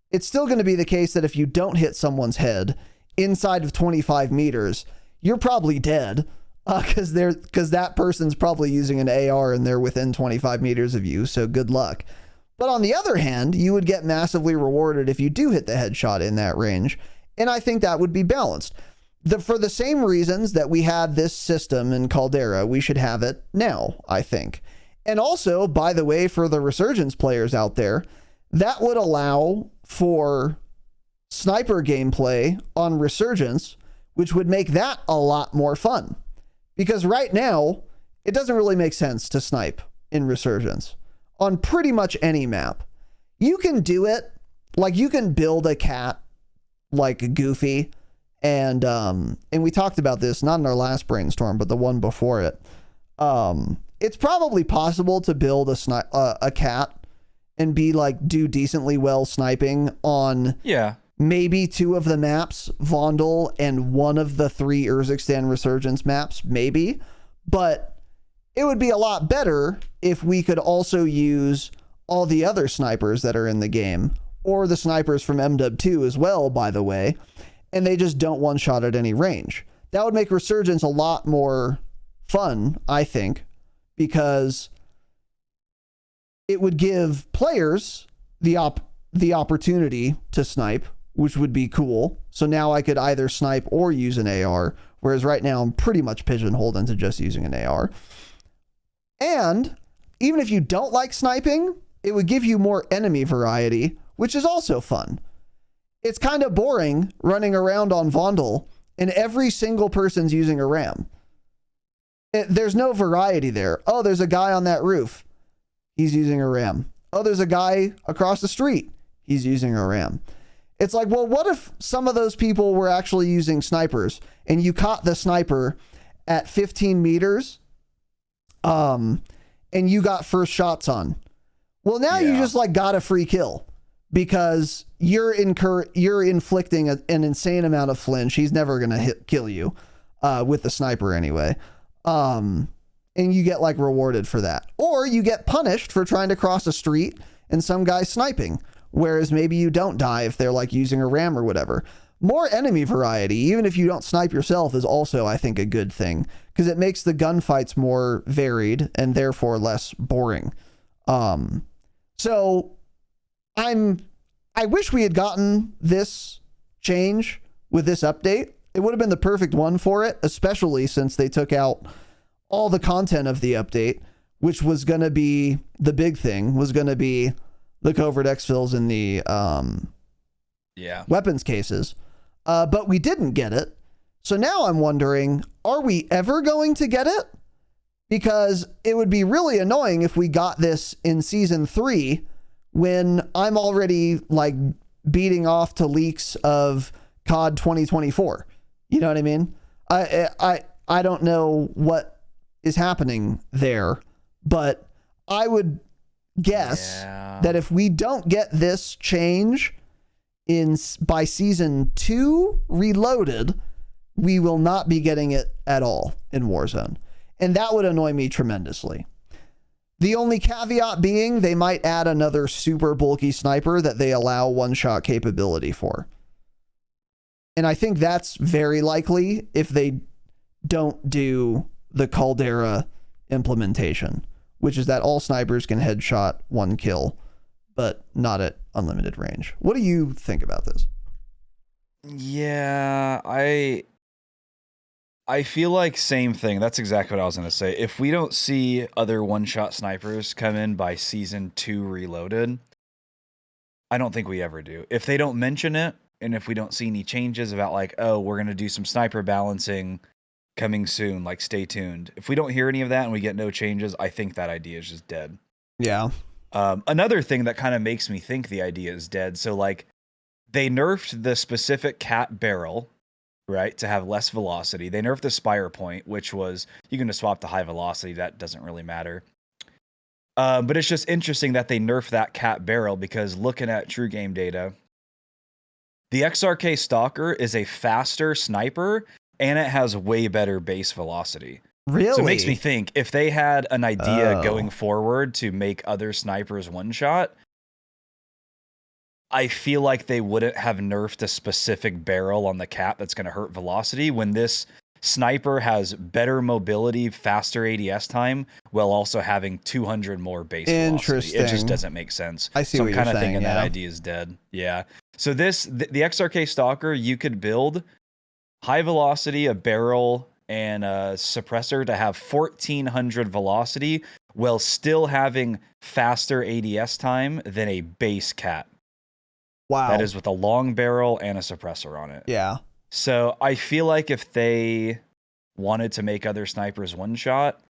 It's still going to be the case that if you don't hit someone's head inside of 25 meters, you're probably dead. Because that person's probably using an AR and they're within 25 meters of you, so good luck. But on the other hand, you would get massively rewarded if you do hit the headshot in that range, and I think that would be balanced. For the same reasons that we had this system in Caldera, we should have it now, I think. And also, by the way, for the Resurgence players out there, that would allow for sniper gameplay on Resurgence, which would make that a lot more fun. Because right now, it doesn't really make sense to snipe in Resurgence on pretty much any map. You can do it, like you can build a cat like Goofy, and we talked about this not in our last brainstorm, but the one before it. It's probably possible to build a cat and do decently well sniping on maybe 2 of the maps, Vondel, and 1 of the 3 Urzikstan Resurgence maps, maybe. But it would be a lot better if we could also use all the other snipers that are in the game, or the snipers from MW2 as well, by the way, and they just don't one-shot at any range. That would make Resurgence a lot more fun, I think, because it would give players the opportunity to snipe, which would be cool. So now I could either snipe or use an AR, whereas right now I'm pretty much pigeonholed into just using an AR. And even if you don't like sniping, it would give you more enemy variety, which is also fun. It's kind of boring running around on Vondel and every single person's using a ram. There's no variety there. Oh, there's a guy on that roof. He's using a ram. Oh, there's a guy across the street. He's using a ram. It's like, well, what if some of those people were actually using snipers and you caught the sniper at 15 meters and you got first shots on? Well, now you just like got a free kill because you're inflicting an insane amount of flinch. He's never going to kill you with the sniper anyway. And you get like rewarded for that. Or you get punished for trying to cross a street and some guy's sniping. Whereas maybe you don't die if they're like using a ram or whatever. More enemy variety, even if you don't snipe yourself, is also, I think, a good thing because it makes the gunfights more varied and therefore less boring. So I wish we had gotten this change with this update. It would have been the perfect one for it, especially since they took out all the content of the update, which was going to be the big thing, was going to be the covert exfils in the weapons cases. But we didn't get it. So now I'm wondering, are we ever going to get it? Because it would be really annoying if we got this in season 3 when I'm already like beating off to leaks of COD 2024. You know what I mean? I don't know what is happening there, but I would guess that if we don't get this change by season 2 reloaded, we will not be getting it at all in Warzone. And that would annoy me tremendously. The only caveat being they might add another super bulky sniper that they allow one-shot capability for. And I think that's very likely if they don't do the Caldera implementation, which is that all snipers can headshot one kill, but not at unlimited range. What do you think about this? Yeah, I feel like same thing. That's exactly what I was going to say. If we don't see other one-shot snipers come in by season 2 reloaded, I don't think we ever do. If they don't mention it, and if we don't see any changes about like, oh, we're going to do some sniper balancing coming soon, like stay tuned. If we don't hear any of that and we get no changes, I think that idea is just dead. Yeah. Another thing that kind of makes me think the idea is dead. So like they nerfed the specific cat barrel, right, to have less velocity. They nerfed the spire point, which was you can just swap the high velocity. That doesn't really matter. But it's just interesting that they nerfed that cat barrel because looking at true game data, the XRK Stalker is a faster sniper and it has way better base velocity. Really? So it makes me think if they had an idea going forward to make other snipers one shot, I feel like they wouldn't have nerfed a specific barrel on the cap that's going to hurt velocity when this sniper has better mobility, faster ADS time, while also having 200 more base velocity. It just doesn't make sense. I see what you're saying. So I'm kind of thinking that idea is dead. Yeah. So the XRK Stalker, you could build high velocity, a barrel, and a suppressor to have 1400 velocity while still having faster ADS time than a base cat. Wow. That is with a long barrel and a suppressor on it. Yeah. So I feel like if they wanted to make other snipers one shot,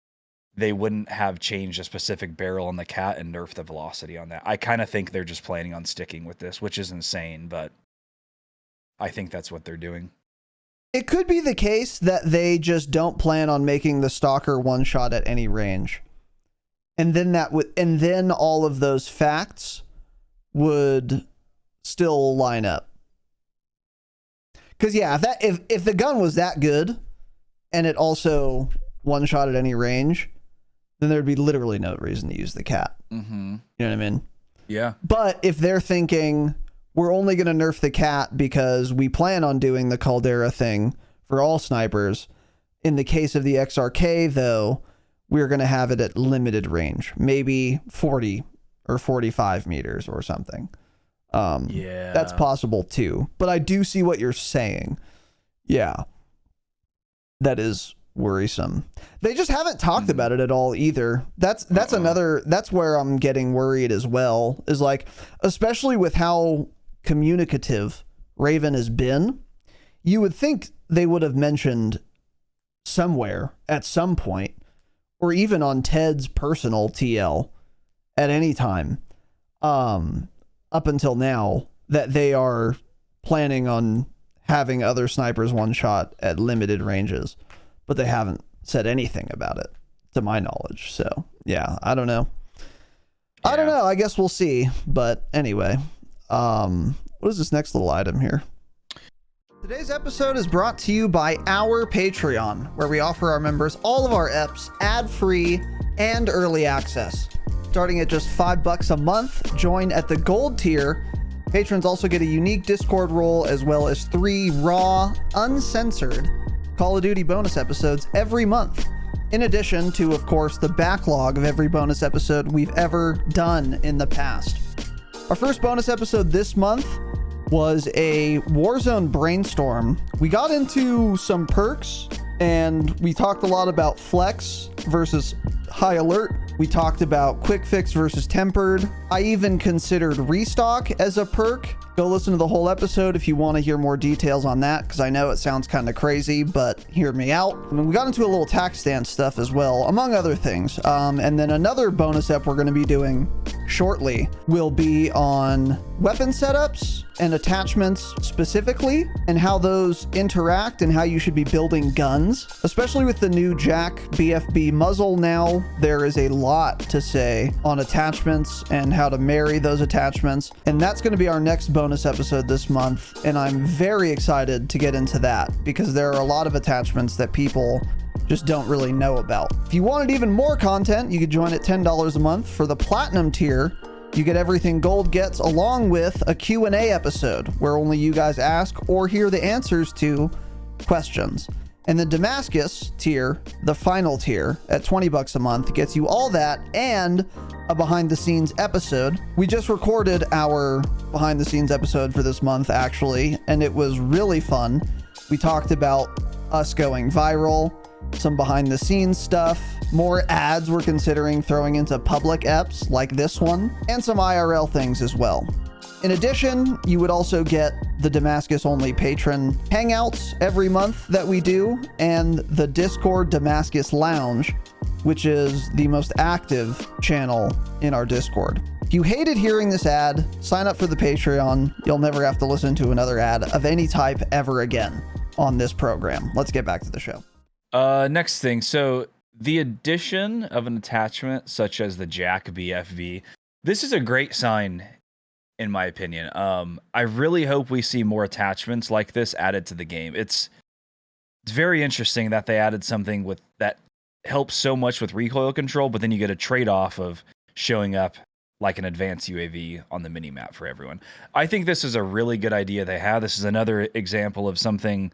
they wouldn't have changed a specific barrel on the cat and nerf the velocity on that. I kind of think they're just planning on sticking with this, which is insane, but I think that's what they're doing. It could be the case that they just don't plan on making the Stalker one shot at any range. And then all of those facts would still line up. Because yeah, if the gun was that good and it also one shot at any range, then there'd be literally no reason to use the cat. Mm-hmm. You know what I mean? Yeah. But if they're thinking we're only going to nerf the cat because we plan on doing the Caldera thing for all snipers, in the case of the XRK though, we're going to have it at limited range, maybe 40 or 45 meters or something. Yeah, that's possible too, but I do see what you're saying. Yeah, that is worrisome. They just haven't talked about it at all either. That's where I'm getting worried as well, is like, especially with how communicative Raven has been, you would think they would have mentioned somewhere at some point, or even on Ted's personal TL at any time, up until now, that they are planning on having other snipers one shot at limited ranges, but they haven't said anything about it to my knowledge. So yeah, I don't know. Yeah. I don't know. I guess we'll see. But anyway, what is this next little item here? Today's episode is brought to you by our Patreon, where we offer our members all of our EPs ad-free and early access. Starting at just $5 a month, join at the gold tier. Patrons also get a unique Discord role, as well as 3 raw, uncensored Call of Duty bonus episodes every month. In addition to, of course, the backlog of every bonus episode we've ever done in the past. Our first bonus episode this month was a Warzone brainstorm. We got into some perks, and we talked a lot about flex versus high alert. We talked about quick fix versus tempered. I even considered restock as a perk. Go listen to the whole episode if you want to hear more details on that, because I know it sounds kind of crazy, but hear me out. I mean, we got into a little tac stand stuff as well, among other things. And then another bonus ep we're going to be doing shortly will be on weapon setups and attachments specifically, and how those interact and how you should be building guns, especially with the new JAK BFB muzzle. Now there is a lot to say on attachments and how to marry those attachments, and that's going to be our next bonus episode this month, and I'm very excited to get into that because there are a lot of attachments that people just don't really know about. If you wanted even more content, you could join at $10 a month. For the platinum tier, you get everything gold gets, along with a Q&A episode where only you guys ask or hear the answers to questions. And the Damascus tier, the final tier at $20 a month, gets you all that and a behind the scenes episode. We just recorded our behind the scenes episode for this month, actually, and it was really fun. We talked about us going viral, some behind the scenes stuff, more ads we're considering throwing into public EPs like this one, and some IRL things as well. In addition, you would also get the Damascus only patron hangouts every month that we do, and the Discord Damascus Lounge, which is the most active channel in our Discord. If you hated hearing this ad, sign up for the Patreon. You'll never have to listen to another ad of any type ever again on this program. Let's get back to the show. Next thing. So the addition of an attachment such as the JAK BFB, this is a great sign in my opinion. I really hope we see more attachments like this added to the game. It's very interesting that they added something with that helps so much with recoil control, but then you get a trade-off of showing up like an advanced UAV on the minimap for everyone. I think this is a really good idea they have. This is another example of something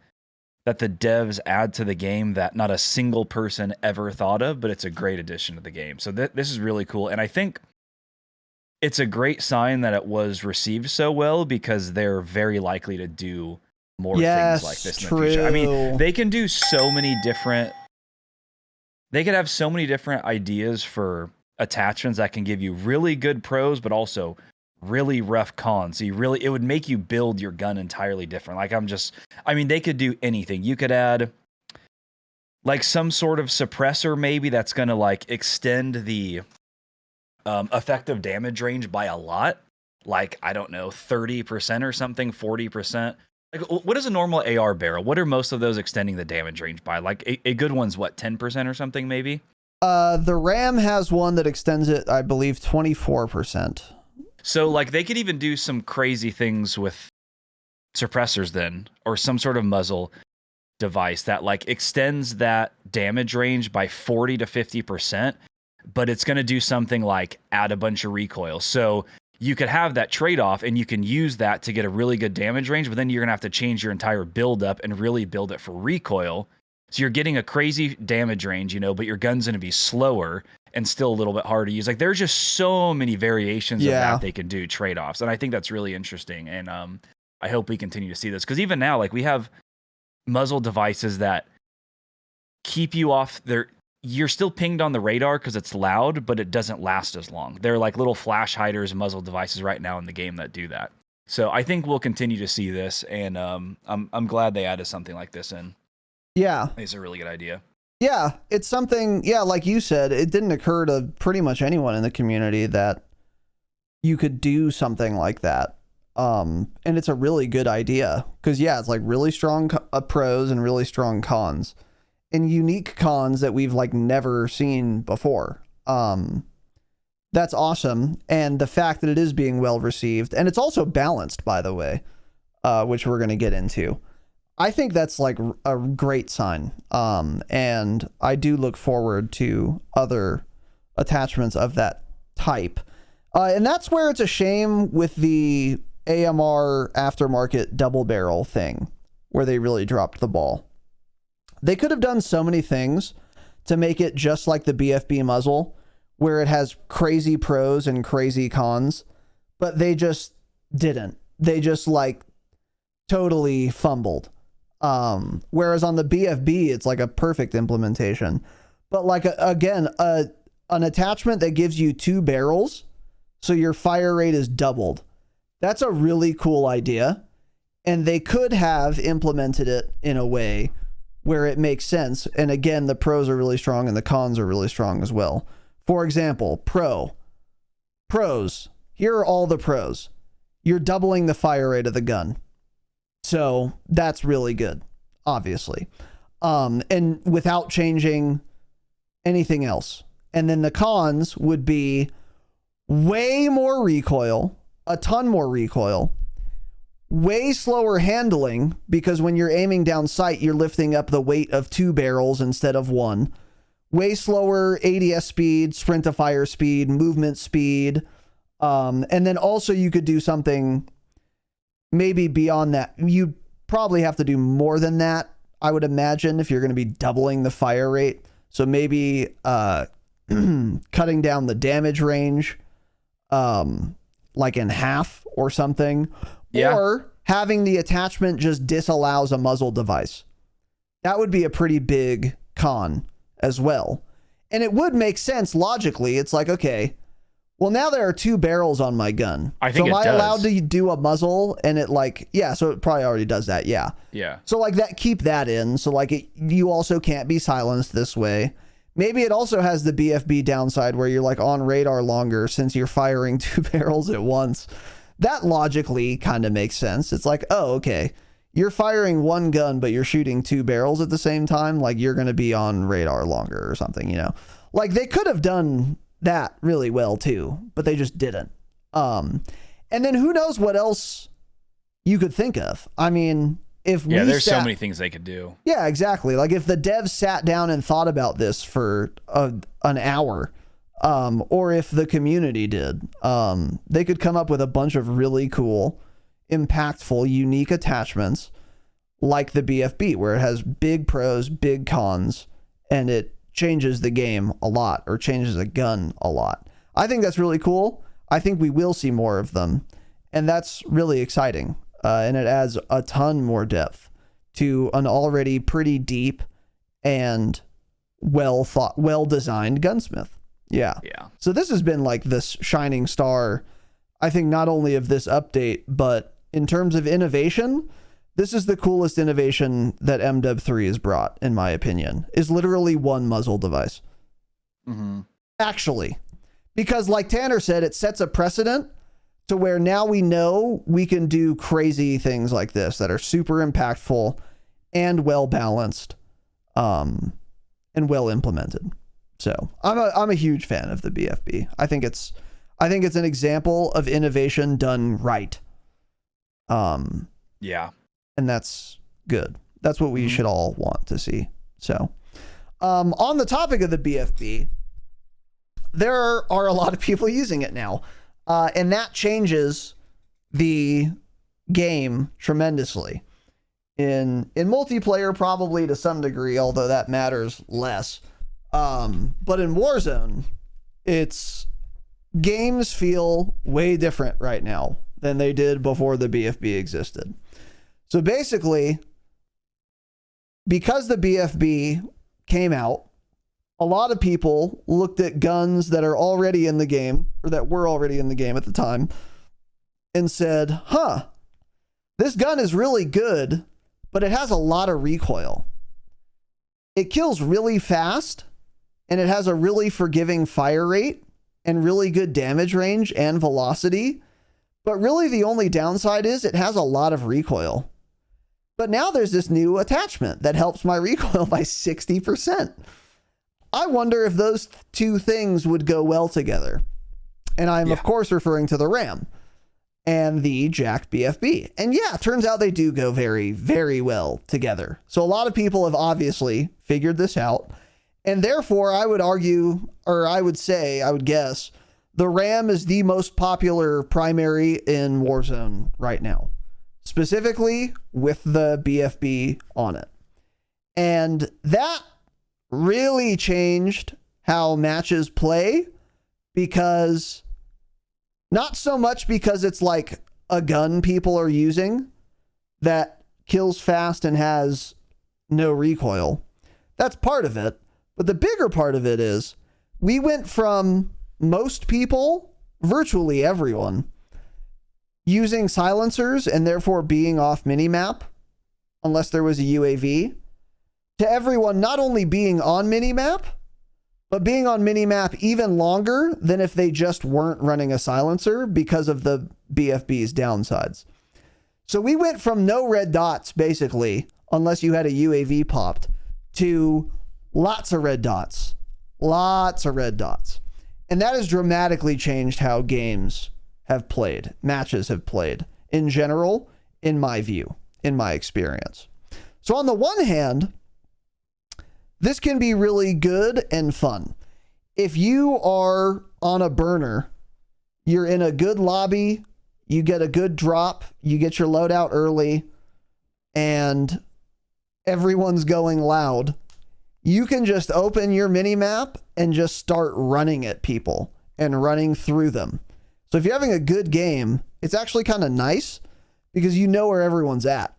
that the devs add to the game that not a single person ever thought of, but it's a great addition to the game. So this is really cool. And I think it's a great sign that it was received so well, because they're very likely to do more things like this in the future. I mean, they can do so many different, they could have so many different ideas for attachments that can give you really good pros, but also really rough cons. So it would make you build your gun entirely different. I mean, they could do anything. You could add like some sort of suppressor maybe that's going to like extend the effective damage range by a lot. Like, I don't know, 30% or something, 40%. Like, what is a normal AR barrel? What are most of those extending the damage range by? Like a good one's what, 10% or something maybe? The RAM has one that extends it, I believe, 24%. So, like, they could even do some crazy things with suppressors then, or some sort of muzzle device that, like, extends that damage range by 40 to 50%, but it's going to do something like add a bunch of recoil. So you could have that trade-off, and you can use that to get a really good damage range, but then you're going to have to change your entire build up and really build it for recoil. So you're getting a crazy damage range, but your gun's going to be slower and still a little bit harder to use. Like, there's just so many variations of that they can do, trade-offs. And I think that's really interesting. And I hope we continue to see this. Because even now, like, we have muzzle devices that keep you off there. You're still pinged on the radar because it's loud, but it doesn't last as long. They're like little flash hiders and muzzle devices right now in the game that do that. So I think we'll continue to see this, and I'm glad they added something like this in. Yeah. It's a really good idea. Yeah, it's something, yeah, like you said, it didn't occur to pretty much anyone in the community that you could do something like that. And it's a really good idea because, yeah, it's like really strong pros and really strong cons and unique cons that we've like never seen before. That's awesome. And the fact that it is being well received, and it's also balanced, by the way, which we're going to get into. I think that's like a great sign. And I do look forward to other attachments of that type. And that's where it's a shame with the AMR aftermarket double barrel thing, where they really dropped the ball. They could have done so many things to make it just like the BFB muzzle, where it has crazy pros and crazy cons, but they just didn't. They just like totally fumbled. Whereas on the BFB, it's like a perfect implementation. But like, again, an attachment that gives you 2 barrels, so your fire rate is doubled. That's a really cool idea. And they could have implemented it in a way where it makes sense. And again, the pros are really strong and the cons are really strong as well. For example, pros. Here are all the pros. You're doubling the fire rate of the gun. So that's really good, obviously. And without changing anything else. And then the cons would be way more recoil, a ton more recoil, way slower handling, because when you're aiming down sight, you're lifting up the weight of 2 barrels instead of 1. Way slower ADS speed, sprint to fire speed, movement speed. And then also you could do something maybe beyond that. You probably have to do more than that, I would imagine, if you're going to be doubling the fire rate. So maybe cutting down the damage range like in half or something. Yeah. Or having the attachment just disallows a muzzle device. That would be a pretty big con as well. And it would make sense logically. It's like, okay, well, now there are 2 barrels on my gun. I think so am I does. allowed to do a muzzle? And it like, yeah, so it probably already does that. Yeah. Yeah. So like that, keep that in. So like you also can't be silenced this way. Maybe it also has the BFB downside where you're like on radar longer since you're firing 2 barrels at once. That logically kind of makes sense. It's like, oh, okay, you're firing 1 gun, but you're shooting 2 barrels at the same time. Like you're going to be on radar longer or something, you know, like they could have done that really well too, but they just didn't. And then who knows what else you could think of. I mean, if there's so many things they could do. Yeah, exactly. Like if the devs sat down and thought about this for an hour, or if the community did, they could come up with a bunch of really cool, impactful, unique attachments like the BFB, where it has big pros, big cons, and it changes the game a lot, or changes a gun a lot. I think that's really cool. I think we will see more of them, and that's really exciting. And it adds a ton more depth to an already pretty deep and well-designed gunsmith. Yeah. So this has been like this shining star, I think, not only of this update, but in terms of innovation, this is the coolest innovation that MW3 has brought, in my opinion, is literally 1 muzzle device. Mm-hmm. Actually, because like Tanner said, it sets a precedent to where now we know we can do crazy things like this that are super impactful and well balanced, and well implemented. So I'm a huge fan of the BFB. I think it's an example of innovation done right. Yeah. And that's good. That's what we should all want to see. So, on the topic of the BFB, there are a lot of people using it now. And that changes the game tremendously. In multiplayer, probably to some degree, although that matters less. But in Warzone, games feel way different right now than they did before the BFB existed. So basically, because the BFB came out, a lot of people looked at guns that are already in the game, or that were already in the game at the time, and said, this gun is really good, but it has a lot of recoil. It kills really fast, and it has a really forgiving fire rate and really good damage range and velocity. But really the only downside is it has a lot of recoil. But now there's this new attachment that helps my recoil by 60%. I wonder if those two things would go well together. And I'm, of course, referring to the RAM and the JAK BFB. And yeah, turns out they do go very, very well together. So a lot of people have obviously figured this out. And therefore, I would argue, or I would say, I would guess, the RAM is the most popular primary in Warzone right now, specifically with the BFB on it. And that really changed how matches play, because not so much because it's like a gun people are using that kills fast and has no recoil. That's part of it. But the bigger part of it is we went from most people, virtually everyone, using silencers and therefore being off minimap, unless there was a UAV, to everyone not only being on minimap, but being on minimap even longer than if they just weren't running a silencer because of the BFB's downsides. So we went from no red dots, basically, unless you had a UAV popped, to lots of red dots. Lots of red dots. And that has dramatically changed how games have played, matches have played, in general, in my view, in my experience. So on the one hand, this can be really good and fun. If you are on a burner, you're in a good lobby, you get a good drop, you get your loadout early, and everyone's going loud, you can just open your minimap and just start running at people and running through them. So if you're having a good game, it's actually kind of nice because you know where everyone's at.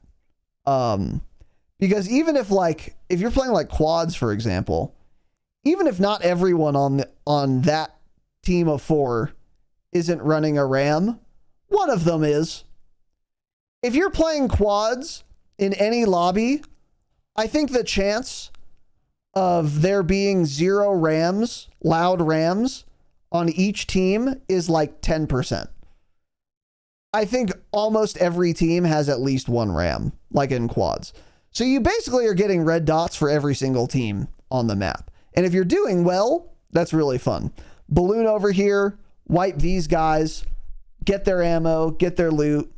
Because even if you're playing like quads, for example, even if not everyone on that team of 4 isn't running a RAM, one of them is. If you're playing quads in any lobby, I think the chance of there being 0 RAMs, loud RAMs, on each team is like 10%. I think almost every team has at least 1 RAM, like in quads. So you basically are getting red dots for every single team on the map. And if you're doing well, that's really fun. Balloon over here, wipe these guys, get their ammo, get their loot,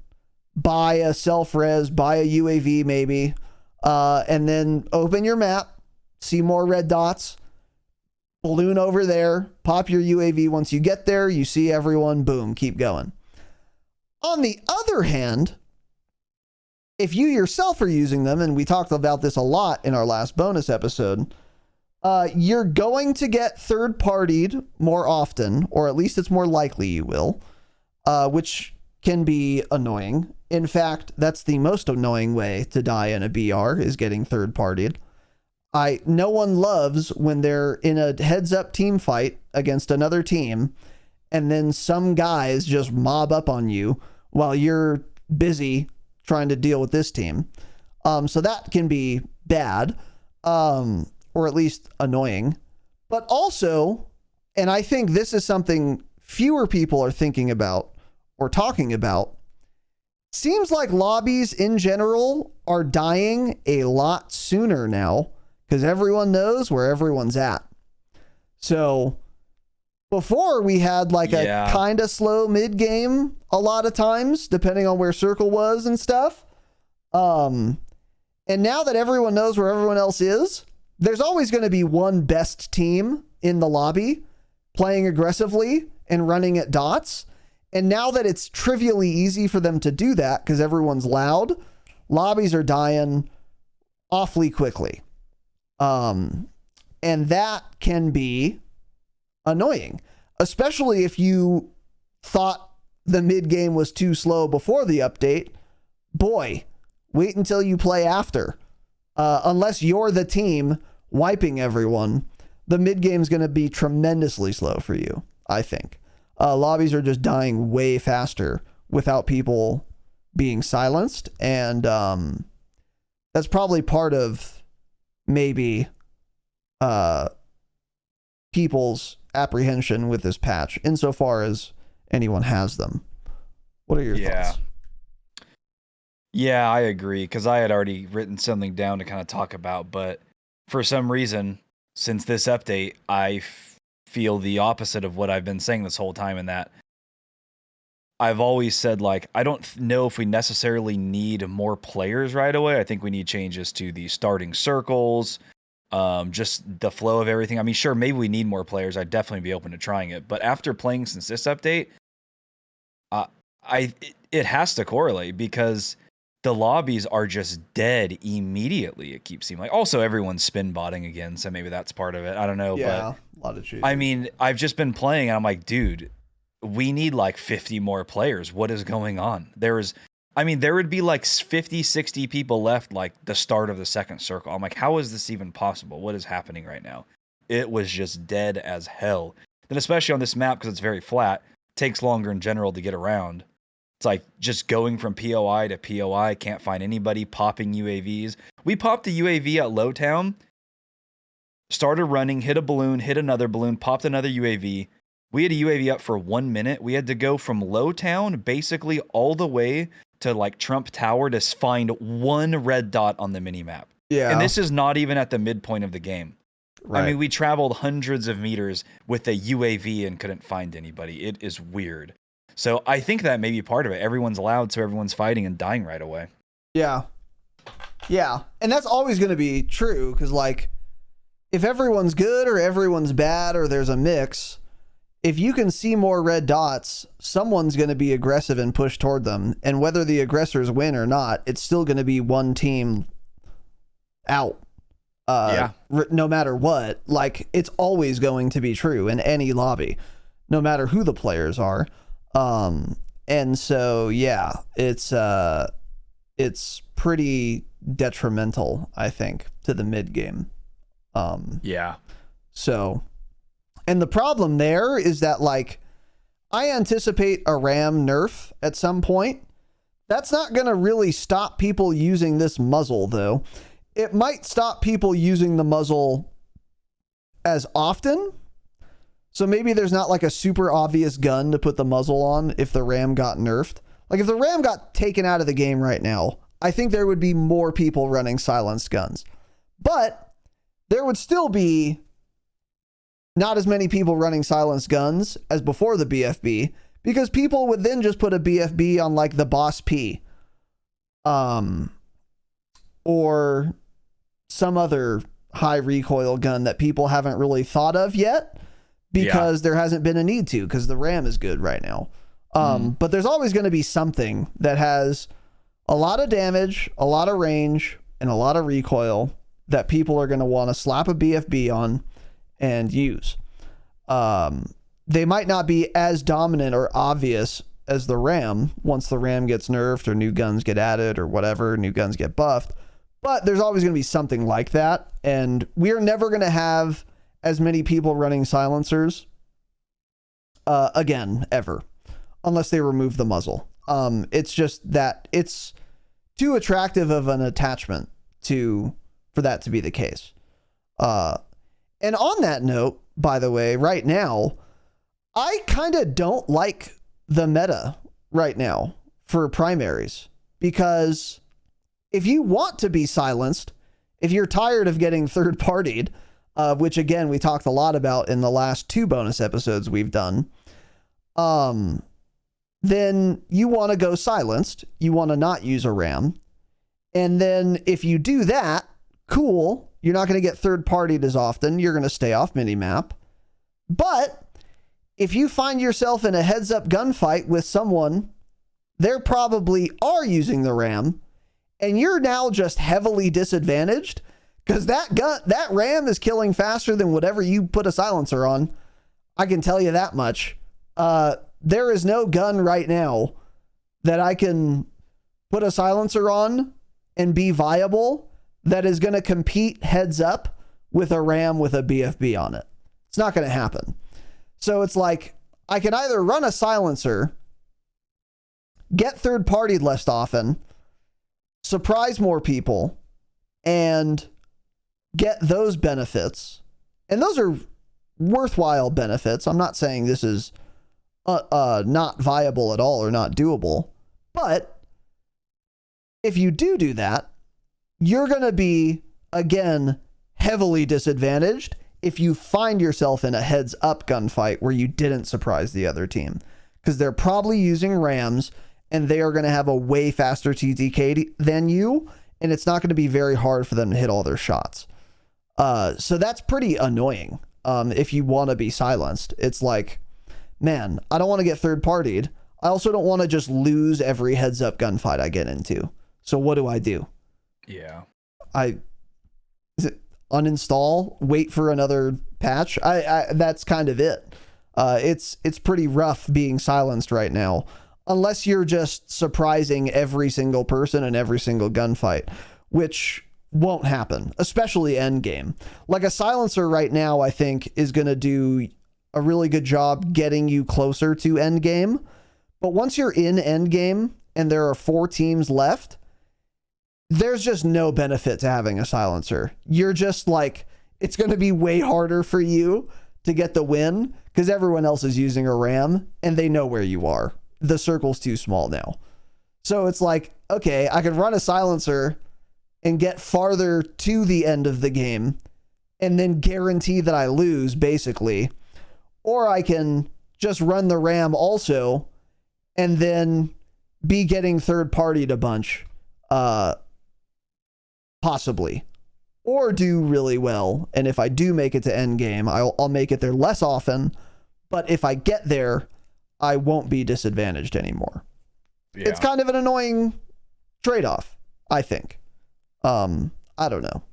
buy a self-res, buy a UAV maybe, and then open your map, see more red dots, balloon over there, pop your UAV. Once you get there, you see everyone, boom, keep going. On the other hand, if you yourself are using them, and we talked about this a lot in our last bonus episode, you're going to get third-partied more often, or at least it's more likely you will, which can be annoying. In fact, that's the most annoying way to die in a BR, is getting third-partied. No one loves when they're in a heads-up team fight against another team, and then some guys just mob up on you while you're busy trying to deal with this team. So that can be bad, or at least annoying. But also, and I think this is something fewer people are thinking about or talking about, seems like lobbies in general are dying a lot sooner now because everyone knows where everyone's at. So before we had like a kind of slow mid game a lot of times, depending on where circle was and stuff. And now that everyone knows where everyone else is, there's always going to be one best team in the lobby playing aggressively and running at dots. And now that it's trivially easy for them to do that because everyone's loud, lobbies are dying awfully quickly. And that can be annoying, especially if you thought the mid game was too slow before the update. Boy, wait until you play after. Unless you're the team wiping everyone, the mid game is going to be tremendously slow for you, I think. Lobbies are just dying way faster without people being silenced, and that's probably part of maybe people's apprehension with this patch, insofar as anyone has them. What are your thoughts? Yeah, I agree, because I had already written something down to kind of talk about, but for some reason, since this update, I feel the opposite of what I've been saying this whole time, in that I've always said, like, I don't know if we necessarily need more players right away. I think we need changes to the starting circles, just the flow of everything. I mean, sure, maybe we need more players. I'd definitely be open to trying it. But after playing since this update, it has to correlate, because the lobbies are just dead immediately, it keeps seeming like. Also, everyone's spin botting again, so maybe that's part of it. I don't know. Yeah, but a lot of cheating. I mean, I've just been playing, and I'm like, dude, we need like 50 more players. What is going on? There would be like 50, 60 people left, like the start of the second circle. I'm like, how is this even possible? What is happening right now? It was just dead as hell. Then especially on this map, because it's very flat, takes longer in general to get around. It's like just going from POI to POI, can't find anybody, popping UAVs. We popped the UAV at Lowtown, started running, hit a balloon, hit another balloon, popped another UAV. We had a UAV up for 1 minute. We had to go from Lowtown basically all the way to like Trump Tower to find one red dot on the minimap. Yeah. And this is not even at the midpoint of the game. Right. I mean, we traveled hundreds of meters with a UAV and couldn't find anybody. It is weird. So I think that may be part of it. Everyone's loud, so everyone's fighting and dying right away. Yeah. Yeah. And that's always going to be true, because like, if everyone's good or everyone's bad or there's a mix, if you can see more red dots, someone's going to be aggressive and push toward them. And whether the aggressors win or not, it's still going to be one team out. No matter what. Like, it's always going to be true in any lobby, no matter who the players are. And so, yeah, it's pretty detrimental, I think, to the mid game. So, and the problem there is that, like, I anticipate a RAM nerf at some point. That's not going to really stop people using this muzzle, though. It might stop people using the muzzle as often. So maybe there's not like a super obvious gun to put the muzzle on if the RAM got nerfed. Like, if the RAM got taken out of the game right now, I think there would be more people running silenced guns. But there would still be not as many people running silenced guns as before the BFB, because people would then just put a BFB on like the Boss P, or some other high recoil gun that people haven't really thought of yet, because there hasn't been a need to, because the RAM is good right now. But there's always going to be something that has a lot of damage, a lot of range, and a lot of recoil that people are going to want to slap a BFB on and use. They might not be as dominant or obvious as the RAM once the RAM gets nerfed or new guns get added or whatever, new guns get buffed. But there's always going to be something like that. And we're never going to have as many people running silencers again, ever, unless they remove the muzzle. It's just that it's too attractive of an attachment for that to be the case. And on that note, by the way, right now, I kind of don't like the meta right now for primaries, because if you want to be silenced, if you're tired of getting third-partied, which again, we talked a lot about in the last 2 bonus episodes we've done, then you want to go silenced. You want to not use a RAM. And then if you do that, cool. You're not going to get third-partied as often. You're going to stay off minimap. But if you find yourself in a heads-up gunfight with someone, they probably are using the RAM, and you're now just heavily disadvantaged because that RAM is killing faster than whatever you put a silencer on. I can tell you that much. There is no gun right now that I can put a silencer on and be viable that is going to compete heads up with a RAM with a BFB on it. It's not going to happen. So it's like, I can either run a silencer, get third-partied less often, surprise more people, and get those benefits. And those are worthwhile benefits. I'm not saying this is not viable at all or not doable. But if you do that, you're going to be, again, heavily disadvantaged if you find yourself in a heads-up gunfight where you didn't surprise the other team. Because they're probably using Rams, and they are going to have a way faster TTK than you, and it's not going to be very hard for them to hit all their shots. So that's pretty annoying if you want to be silenced. It's like, man, I don't want to get third-partied. I also don't want to just lose every heads-up gunfight I get into. So what do? Yeah. Is it uninstall, wait for another patch? That's kind of it. It's pretty rough being silenced right now, unless you're just surprising every single person in every single gunfight, which won't happen, especially end game. Like a silencer right now, I think, is going to do a really good job getting you closer to end game. But once you're in end game and there are 4 teams left, there's just no benefit to having a silencer. You're just like, it's going to be way harder for you to get the win because everyone else is using a RAM and they know where you are. The circle's too small now. So it's like, okay, I can run a silencer and get farther to the end of the game and then guarantee that I lose, basically. Or I can just run the RAM also and then be getting third-partied a bunch, possibly. Or do really well, and if I do make it to end game, I'll make it there less often, but if I get there, I won't be disadvantaged anymore. Yeah. It's kind of an annoying trade-off, I think. I don't know.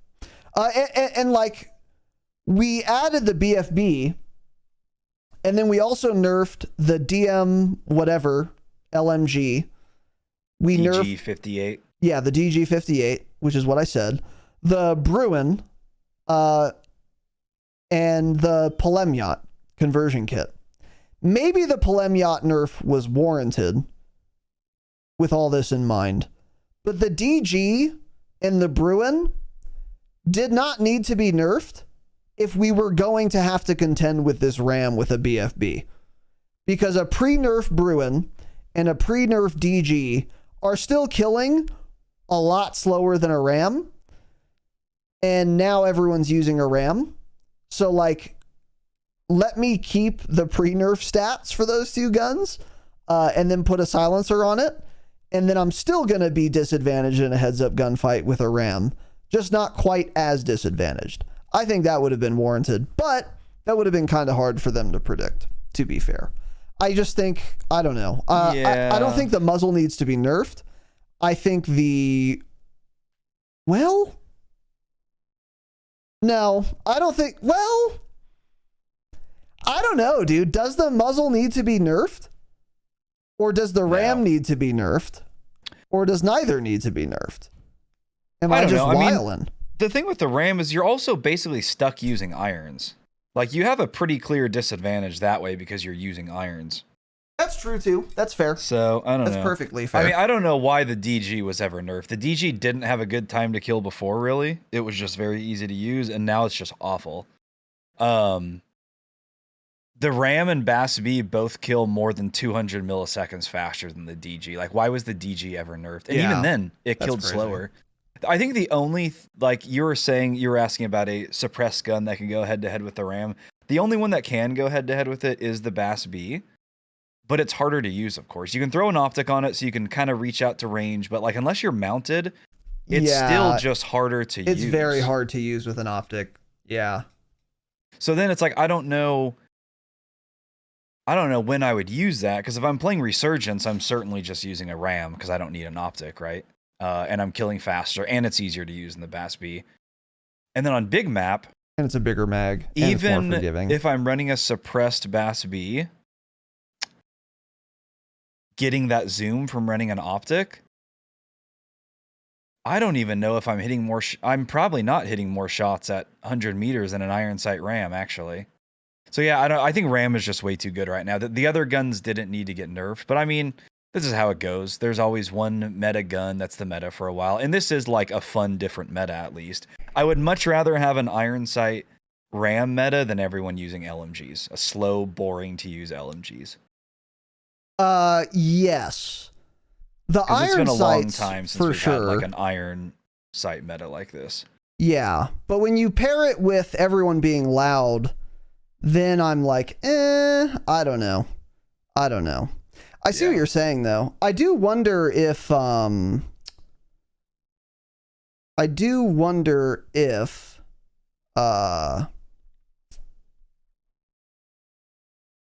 And like, we added the BFB, and then we also nerfed the DM whatever, LMG. We nerfed DG58. Yeah, the DG58, which is what I said. The Bruin, and the Polemyot conversion kit. Maybe the Polemyot nerf was warranted with all this in mind, but the DG and the Bruin did not need to be nerfed if we were going to have to contend with this RAM with a BFB. Because a pre-nerf Bruin and a pre-nerf DG are still killing a lot slower than a RAM. And now everyone's using a RAM. So, like, let me keep the pre-nerf stats for those 2 guns and then put a silencer on it. And then I'm still going to be disadvantaged in a heads-up gunfight with a RAM. Just not quite as disadvantaged. I think that would have been warranted. But that would have been kind of hard for them to predict, to be fair. I just think, I don't know. I don't think the muzzle needs to be nerfed. I think no, I don't think, I don't know, dude. Does the muzzle need to be nerfed? Or does the RAM need to be nerfed? Or does neither need to be nerfed? Am I just wildin'? The thing with the RAM is you're also basically stuck using irons. Like, you have a pretty clear disadvantage that way because you're using irons. That's true, too. That's fair. So, I don't know. That's perfectly fair. I mean, I don't know why the DG was ever nerfed. The DG didn't have a good time to kill before, really. It was just very easy to use, and now it's just awful. The RAM and BAS-B both kill more than 200 milliseconds faster than the DG. Like, why was the DG ever nerfed? And even then, it killed slower. I think the only, like you were saying, you were asking about a suppressed gun that can go head-to-head with the RAM. The only one that can go head-to-head with it is the BAS-B. But it's harder to use, of course. You can throw an optic on it so you can kind of reach out to range, but like unless you're mounted, it's still just harder to use. It's very hard to use with an optic. Yeah. So then it's like, I don't know when I would use that, because if I'm playing Resurgence, I'm certainly just using a RAM because I don't need an optic, right? And I'm killing faster, and it's easier to use in the BAS-B. And then on big map, and it's a bigger mag, even and it's more forgiving. If I'm running a suppressed BAS-B, getting that zoom from running an optic I don't even know if I'm hitting more. I'm probably not hitting more shots at 100 meters than an iron sight ram, actually. So yeah, I think ram is just way too good right now. The other guns didn't need to get nerfed, but I mean, this is how it goes. There's always one meta gun that's the meta for a while, and this is like a fun, different meta at least. I would much rather have an iron sight ram meta than everyone using LMGs, a slow, boring to use LMGs. Yes. The iron it's been a long sights, time since for we've sure. had like an iron sight meta like this. Yeah, but when you pair it with everyone being loud, then I'm like, I don't know. I see what you're saying, though. I do wonder if the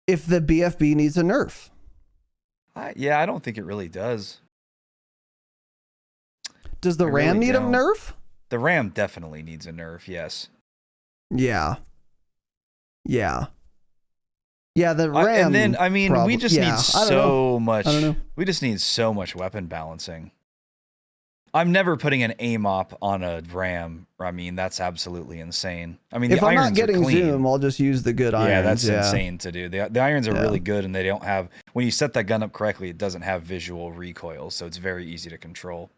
BFB needs a nerf. Yeah, I don't think it really does. Does the ram need a nerf? The ram definitely needs a nerf, yes. Yeah. Yeah, the ram. And then, I mean, we just need so much. I don't know. We just need so much weapon balancing. I'm never putting an aim op on a ram. I mean, that's absolutely insane. I mean, if I'm not getting zoom, I'll just use the good irons. Yeah, that's insane to do. The irons are really good, and they don't have. When you set that gun up correctly, it doesn't have visual recoil, so it's very easy to control.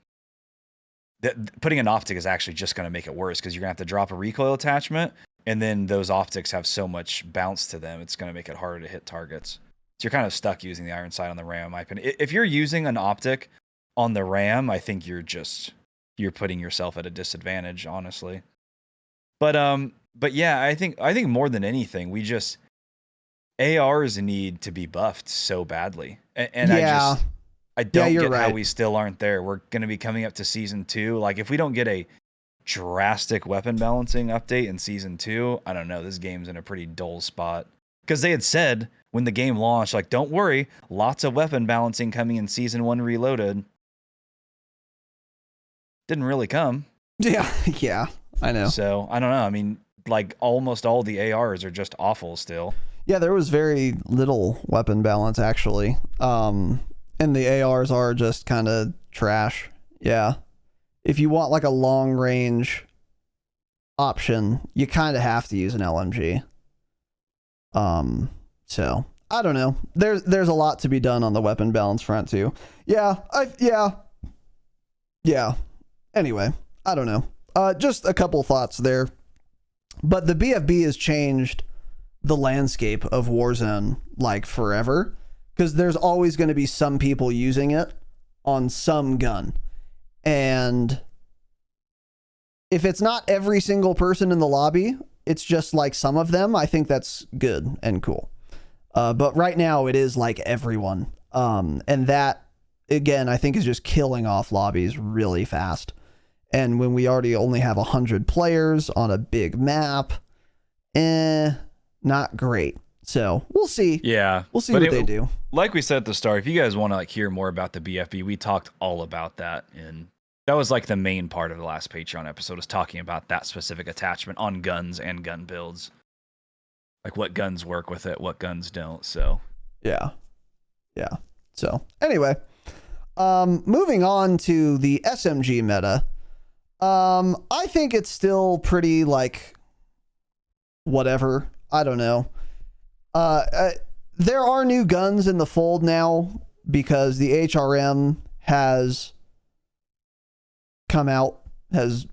Putting an optic is actually just going to make it worse because you're going to have to drop a recoil attachment, and then those optics have so much bounce to them, it's going to make it harder to hit targets. So you're kind of stuck using the iron sight on the ram, in my opinion. If you're using an optic on the ram, I think you're putting yourself at a disadvantage, honestly. But yeah, I think more than anything, ARs need to be buffed so badly, and yeah. I don't get right. how we still aren't there. We're going to be coming up to season 2. Like, if we don't get a drastic weapon balancing update in season 2, I don't know. This game's in a pretty dull spot. Because they had said when the game launched, like, don't worry, lots of weapon balancing coming in season 1 Reloaded. Didn't really come. Yeah, I know. So, I don't know. I mean, like, almost all the ARs are just awful still. Yeah, there was very little weapon balance, actually. And the ARs are just kind of trash. Yeah. If you want like a long range option, you kind of have to use an LMG. So I don't know. There's a lot to be done on the weapon balance front too. Yeah. Anyway, I don't know. Just a couple thoughts there. But the BFB has changed the landscape of Warzone like forever. Because there's always going to be some people using it on some gun. And if it's not every single person in the lobby, it's just like some of them, I think that's good and cool. But right now it is like everyone. And that, again, I think is just killing off lobbies really fast. And when we already only have 100 players on a big map, not great. So we'll see. Yeah. We'll see what they do. Like we said at the start, if you guys want to like hear more about the BFB, we talked all about that. And that was like the main part of the last Patreon episode, was talking about that specific attachment on guns and gun builds. Like what guns work with it, what guns don't. So yeah. So anyway, moving on to the SMG meta. I think it's still pretty like whatever. I don't know. There are new guns in the fold now because the HRM has come out, has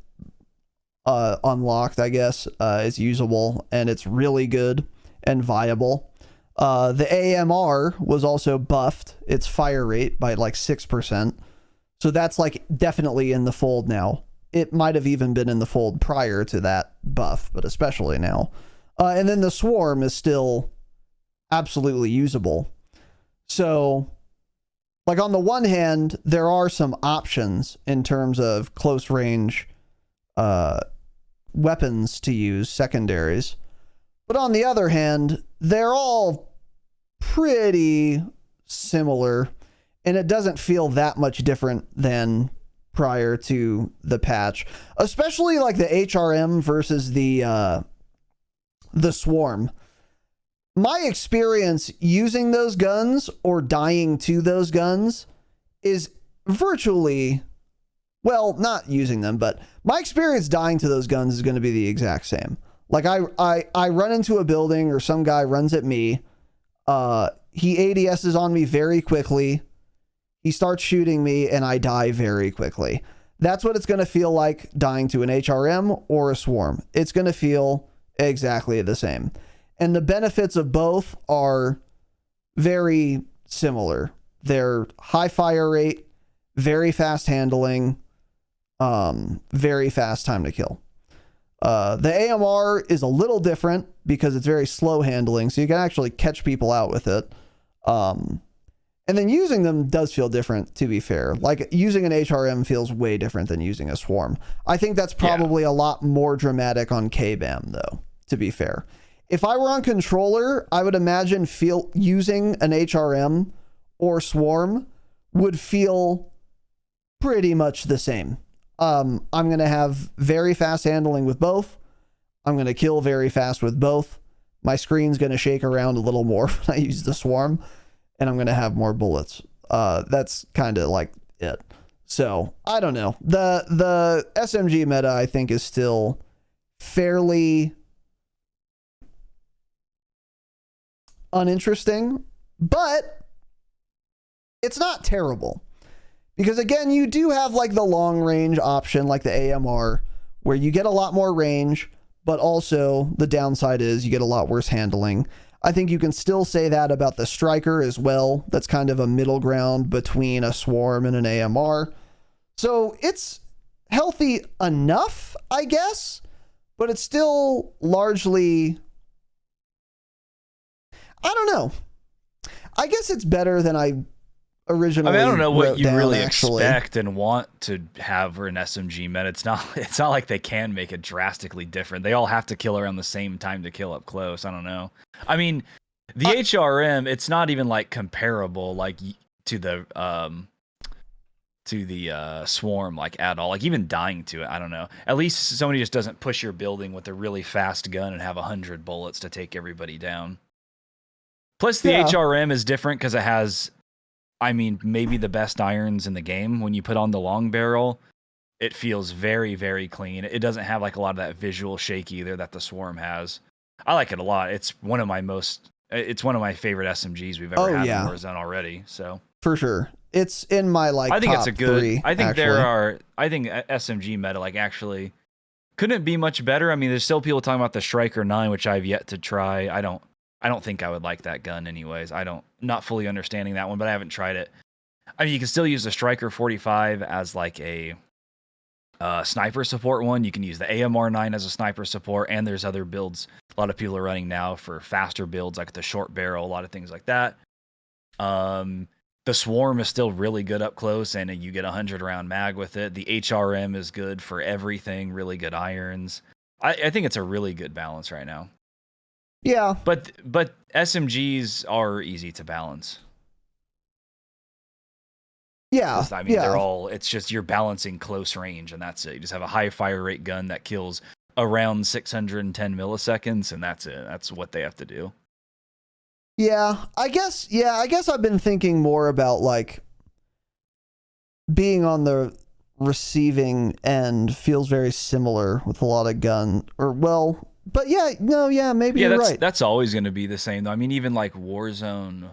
unlocked, I guess, is usable, and it's really good and viable. The AMR was also buffed, its fire rate by like 6%. So that's like definitely in the fold now. It might have even been in the fold prior to that buff, but especially now. And then the Swarm is still absolutely usable. So, like on the one hand, there are some options in terms of close range weapons to use, secondaries. But on the other hand, they're all pretty similar, and it doesn't feel that much different than prior to the patch. Especially like the HRM versus the Swarm. My experience using those guns or dying to those guns is virtually well, not using them, but my experience dying to those guns is going to be the exact same. Like I run into a building or some guy runs at me. He ADSs on me very quickly. He starts shooting me and I die very quickly. That's what it's going to feel like dying to an HRM or a swarm. It's going to feel exactly the same. And the benefits of both are very similar. They're high fire rate, very fast handling, very fast time to kill. The AMR is a little different because it's very slow handling, so you can actually catch people out with it. And then using them does feel different, to be fair. Like using an HRM feels way different than using a swarm. I think that's probably a lot more dramatic on KBAM though, to be fair. If I were on controller, I would imagine using an HRM or swarm would feel pretty much the same. I'm going to have very fast handling with both. I'm going to kill very fast with both. My screen's going to shake around a little more when I use the swarm, and I'm going to have more bullets. That's kind of like it. So I don't know. The SMG meta, I think, is still fairly uninteresting, but it's not terrible. Because again, you do have like the long range option, like the AMR, where you get a lot more range, but also the downside is you get a lot worse handling. I think you can still say that about the Striker as well. That's kind of a middle ground between a swarm and an AMR. So it's healthy enough, I guess, but it's still largely, I don't know. I guess it's better than I originally. I don't know what you really expect and want to have for an SMG meta. It's not like they can make it drastically different. They all have to kill around the same time to kill up close. I don't know. I mean, the HRM, it's not even like comparable like to the swarm like at all. Like even dying to it, I don't know. At least somebody just doesn't push your building with a really fast gun and have 100 bullets to take everybody down. Plus the HRM is different because it has, I mean, maybe the best irons in the game. When you put on the long barrel, it feels very, very clean. It doesn't have like a lot of that visual shake either that the swarm has. I like it a lot. It's one of my favorite SMGs we've ever had in Warzone already. So for sure, it's in my like. I think top it's a good. Three, I think actually. I think SMG meta like actually couldn't be much better. I mean, there's still people talking about the Striker 9, which I've yet to try. I don't think I would like that gun anyways. Not fully understanding that one, but I haven't tried it. I mean, you can still use the Striker 45 as like a sniper support one. You can use the AMR 9 as a sniper support, and there's other builds a lot of people are running now for faster builds like the short barrel, a lot of things like that. The Swarm is still really good up close, and you get a 100-round mag with it. The HRM is good for everything, really good irons. I think it's a really good balance right now. Yeah, but SMGs are easy to balance. Yeah, I mean they're all. It's just you're balancing close range, and that's it. You just have a high fire rate gun that kills around 610 milliseconds, and that's it. That's what they have to do. Yeah, I guess I've been thinking more about like being on the receiving end feels very similar with a lot of gun but maybe you're right. That's always going to be the same though. I mean, even like Warzone.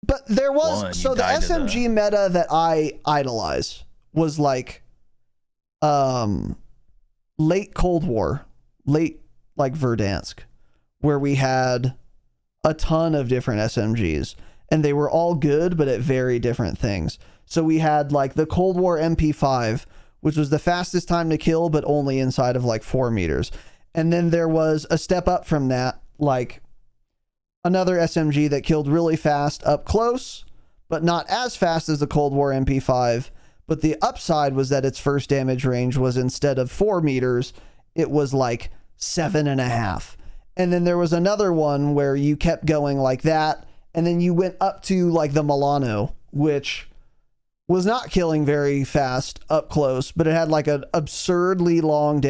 But there was the SMG meta that I idolize was like late Cold War, late like Verdansk, where we had a ton of different SMGs and they were all good but at very different things. So we had like the Cold War MP5, which was the fastest time to kill but only inside of like 4 meters. And then there was a step up from that, like another SMG that killed really fast up close, but not as fast as the Cold War MP5. But the upside was that its first damage range was instead of 4 meters, it was like 7.5. And then there was another one where you kept going like that. And then you went up to like the Milano, which was not killing very fast up close, but it had like an absurdly long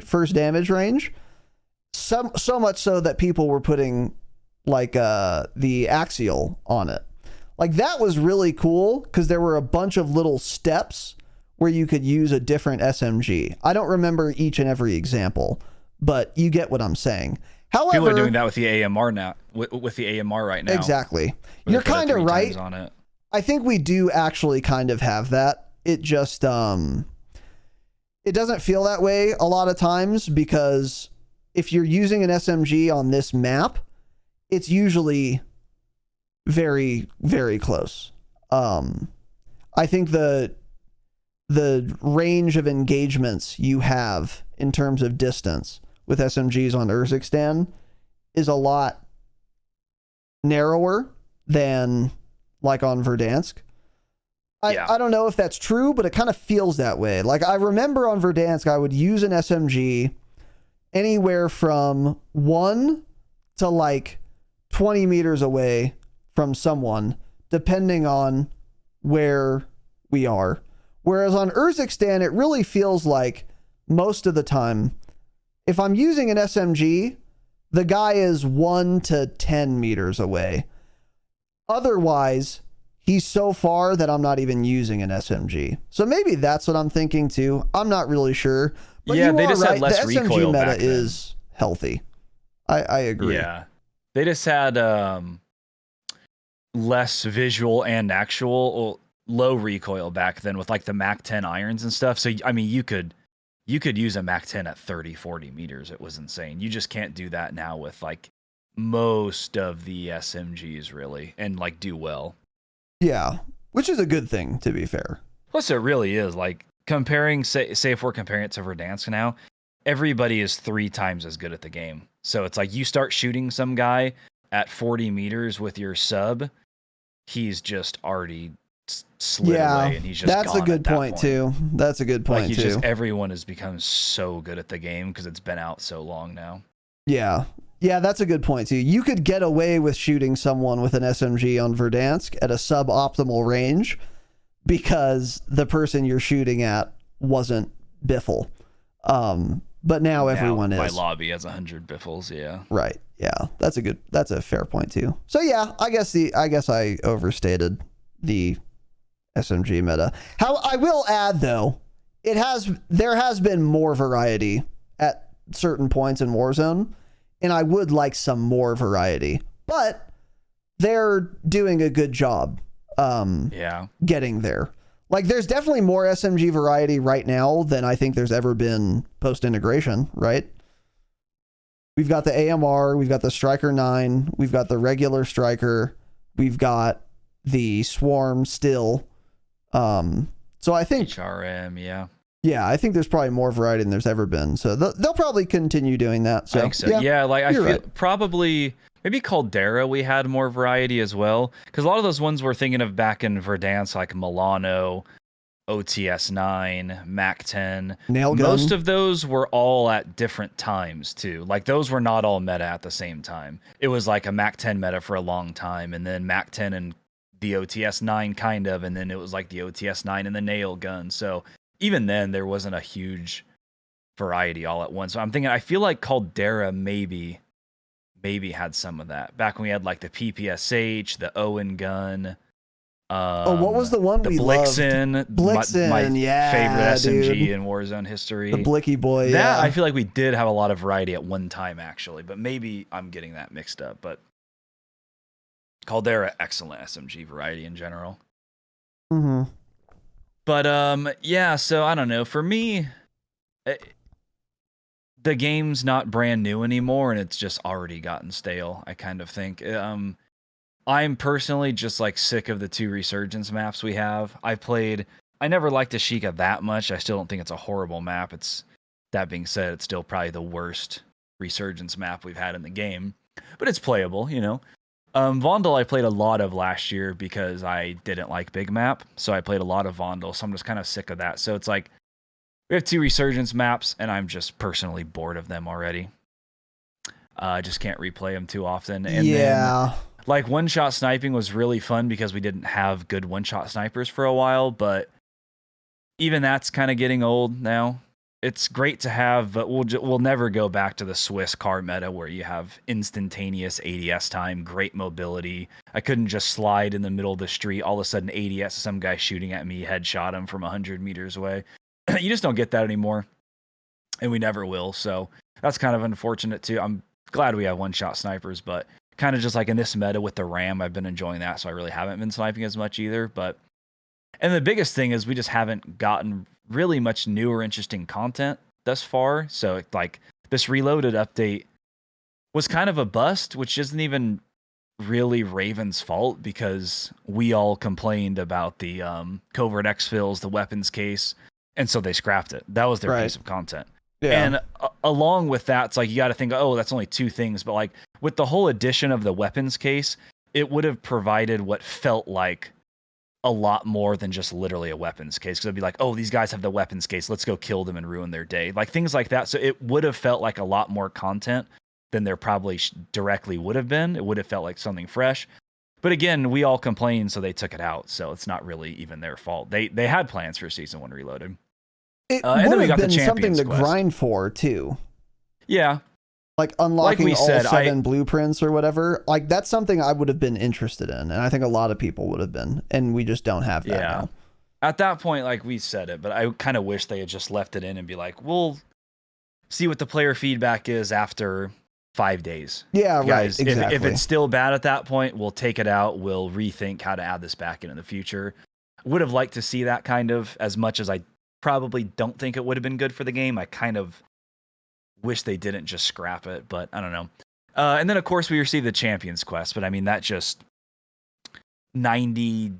first damage range. So much so that people were putting like the axial on it. Like that was really cool because there were a bunch of little steps where you could use a different SMG. I don't remember each and every example, but you get what I'm saying. However, people are doing that with the AMR now, with the AMR right now. Exactly. You're kind of right. On it. I think we do actually kind of have that. It just, it doesn't feel that way a lot of times, because if you're using an SMG on this map, it's usually very, very close. I think the range of engagements you have in terms of distance with SMGs on Urzikstan is a lot narrower than like on Verdansk. I don't know if that's true, but it kind of feels that way. Like, I remember on Verdansk, I would use an SMG anywhere from 1 to like 20 meters away from someone, depending on where we are. Whereas on Urzikstan, it really feels like most of the time, if I'm using an SMG, the guy is 1 to 10 meters away. Otherwise, he's so far that I'm not even using an SMG. So maybe that's what I'm thinking too. I'm not really sure. But yeah, they just had less the recoil SMG meta back then. is healthy. I agree. Yeah, they just had less visual and actual low recoil back then with like the Mac 10 irons and stuff. So I mean, you could use a Mac 10 at 30, 40 meters. It was insane. You just can't do that now with like most of the SMGs really, and like do well. Yeah, which is a good thing, to be fair. Plus, it really is like comparing, say if we're comparing it to Verdansk now, everybody is 3 times as good at the game. So it's like you start shooting some guy at 40 meters with your sub, he's just already slid away, and he's just that's gone a good at that point too. That's a good point like too. Everyone has become so good at the game because it's been out so long now. Yeah, that's a good point too. You could get away with shooting someone with an SMG on Verdansk at a suboptimal range because the person you're shooting at wasn't Biffle. But now everyone is. My lobby has 100 Biffles, yeah. Right. Yeah, that's a fair point too. So yeah, I guess I overstated the SMG meta. How I will add though, there has been more variety at certain points in Warzone, and I would like some more variety. But they're doing a good job getting there. Like, there's definitely more SMG variety right now than I think there's ever been post-integration, right? We've got the AMR, we've got the Striker 9, we've got the regular Striker, we've got the Swarm still. So I think... HRM, yeah. Yeah, I think there's probably more variety than there's ever been. So they'll probably continue doing that. So, I think so. Yeah, like I feel right. Probably... Maybe Caldera we had more variety as well. Because a lot of those ones we're thinking of back in Verdansk, like Milano, OTS 9, Mac 10. Nailgun. Most of those were all at different times too. Like those were not all meta at the same time. It was like a Mac 10 meta for a long time, and then Mac 10 and the OTS 9 kind of, and then it was like the OTS 9 and the nail gun. So even then there wasn't a huge variety all at once. So I'm thinking, I feel like Caldera maybe had some of that back when we had like the PPSH, the Owen gun. What was the one we Blixen, loved? Blixen, my favorite SMG dude. in Warzone history. The Blicky boy. That I feel like we did have a lot of variety at one time actually, but maybe I'm getting that mixed up. But Caldera, excellent SMG variety in general. Mm-hmm. But yeah, so I don't know. For me, the game's not brand new anymore, and it's just already gotten stale, I kind of think. I'm personally just like sick of the 2 Resurgence maps we have. I never liked Ashika that much. I still don't think it's a horrible map. That being said, it's still probably the worst Resurgence map we've had in the game, but it's playable, you know. Vondel I played a lot of last year because I didn't like Big Map, so I played a lot of Vondel, so I'm just kind of sick of that. So it's like, we have 2 Resurgence maps, and I'm just personally bored of them already. I just can't replay them too often. And then, like, one-shot sniping was really fun because we didn't have good one-shot snipers for a while, but even that's kind of getting old now. it's great to have, but we'll never go back to the Swiss car meta where you have instantaneous ADS time, great mobility. I couldn't just slide in the middle of the street, all of a sudden ADS, some guy shooting at me, headshot him from 100 meters away. You just don't get that anymore, and we never will. So that's kind of unfortunate too. I'm glad we have one-shot snipers, but kind of just like in this meta with the RAM, I've been enjoying that, so I really haven't been sniping as much either. And the biggest thing is we just haven't gotten really much new or interesting content thus far. So like this Reloaded update was kind of a bust, which isn't even really Raven's fault because we all complained about the covert exfils, the weapons case, and so they scrapped it. That was their piece of content. Yeah. And along with that, it's like you got to think, oh, that's only 2 things. But like with the whole addition of the weapons case, it would have provided what felt like a lot more than just literally a weapons case. Because it'd be like, oh, these guys have the weapons case. Let's go kill them and ruin their day. Like things like that. So it would have felt like a lot more content than there probably directly would have been. It would have felt like something fresh. But again, we all complained, so they took it out. So it's not really even their fault. They had plans for Season 1 Reloaded. It would have been something to grind for, too. Yeah. Like unlocking all 7 blueprints or whatever. Like that's something I would have been interested in. And I think a lot of people would have been. And we just don't have that now. At that point, like we said it, but I kind of wish they had just left it in and be like, we'll see what the player feedback is after 5 days. Yeah, guys, right. Exactly. If it's still bad at that point, we'll take it out. We'll rethink how to add this back in the future. Would have liked to see that kind of, as much as I probably don't think it would have been good for the game. I kind of wish they didn't just scrap it, but I don't know. And then, of course, we received the Champions Quest, but I mean, that just 98%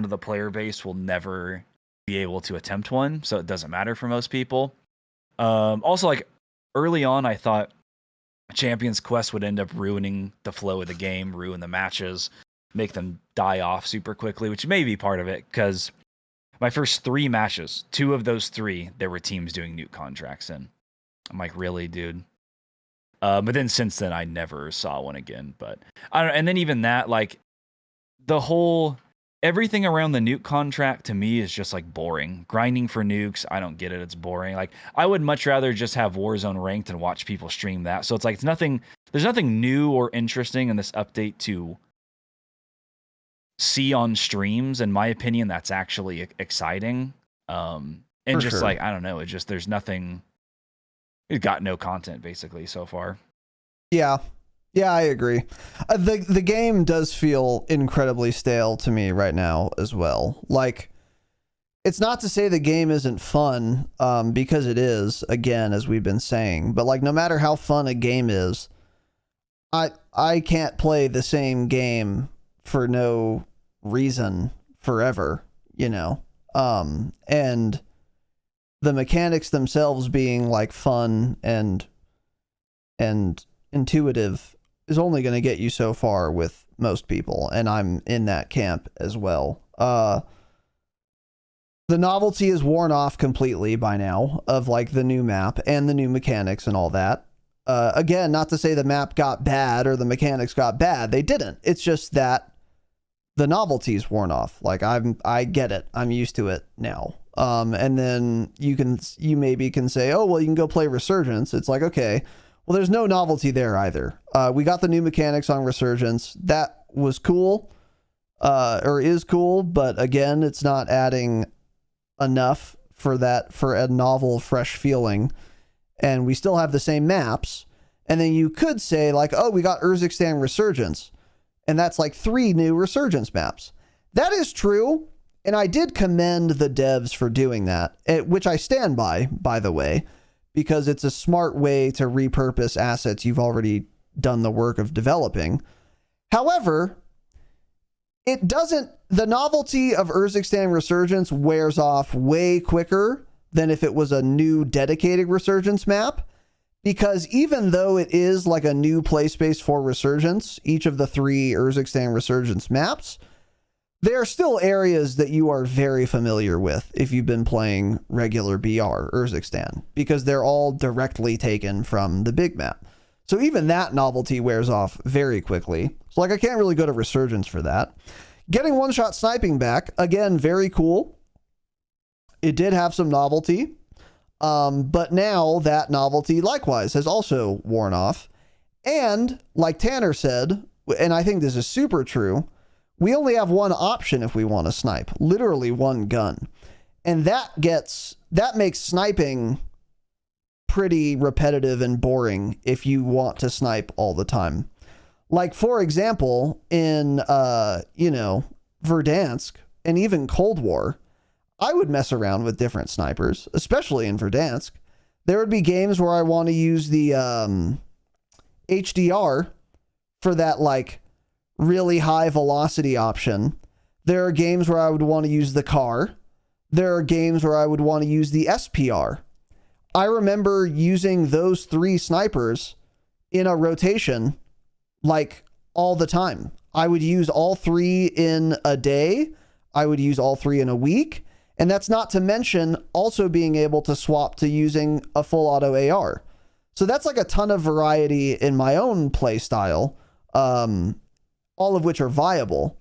of the player base will never be able to attempt one, so it doesn't matter for most people. Also, like, early on, I thought Champions Quest would end up ruining the flow of the game, ruin the matches, make them die off super quickly, which may be part of it, because my first 3 matches, 2 of those 3, there were teams doing nuke contracts in. I'm like, really, dude? But then since then, I never saw one again. But I don't know. And then even that, like, the whole everything around the nuke contract to me is just like boring. Grinding for nukes, I don't get it. It's boring. Like, I would much rather just have Warzone ranked and watch people stream that. So it's like there's nothing new or interesting in this update to see on streams. In my opinion, that's actually exciting. And for just sure. Like, I don't know, it just there's nothing. We've got no content basically so far. Yeah, I agree. The game does feel incredibly stale to me right now as well. Like, it's not to say the game isn't fun, because it is, again, as we've been saying. But like, no matter how fun a game is, I can't play the same game for no reason forever, you know. And the mechanics themselves being like fun and intuitive is only going to get you so far with most people, and I'm in that camp as well. The novelty is worn off completely by now of like the new map and the new mechanics and all that. Again, not to say the map got bad or the mechanics got bad. They didn't. It's just that the novelty's worn off. Like I get it. I'm used to it now. And then you maybe can say, oh, well, you can go play Resurgence. It's like, okay, well, there's no novelty there either. We got the new mechanics on Resurgence. That was cool, or is cool. But again, it's not adding enough for a novel, fresh feeling. And we still have the same maps. And then you could say like, oh, we got Urzikstan Resurgence. And that's like 3 new Resurgence maps. That is true. And I did commend the devs for doing that, which I stand by the way, because it's a smart way to repurpose assets you've already done the work of developing. However, the novelty of Urzikstan Resurgence wears off way quicker than if it was a new dedicated Resurgence map, because even though it is like a new play space for Resurgence, each of the 3 Urzikstan Resurgence maps, there are still areas that you are very familiar with if you've been playing regular BR Urzikstan, because they're all directly taken from the big map. So even that novelty wears off very quickly. So like, I can't really go to Resurgence for that. Getting one-shot sniping back, again, very cool. It did have some novelty. But now that novelty likewise has also worn off. And like Tanner said, and I think this is super true, we only have one option if we want to snipe, literally one gun. And that makes sniping pretty repetitive and boring if you want to snipe all the time. Like, for example, in, Verdansk and even Cold War, I would mess around with different snipers, especially in Verdansk. There would be games where I want to use the HDR for that, like, really high velocity option. There are games where I would want to use the car. There are games where I would want to use the SPR. I remember using those 3 snipers in a rotation, like, all the time. I would use all 3 in a day. I would use all 3 in a week. And that's not to mention also being able to swap to using a full auto AR. So that's like a ton of variety in my own play style, all of which are viable.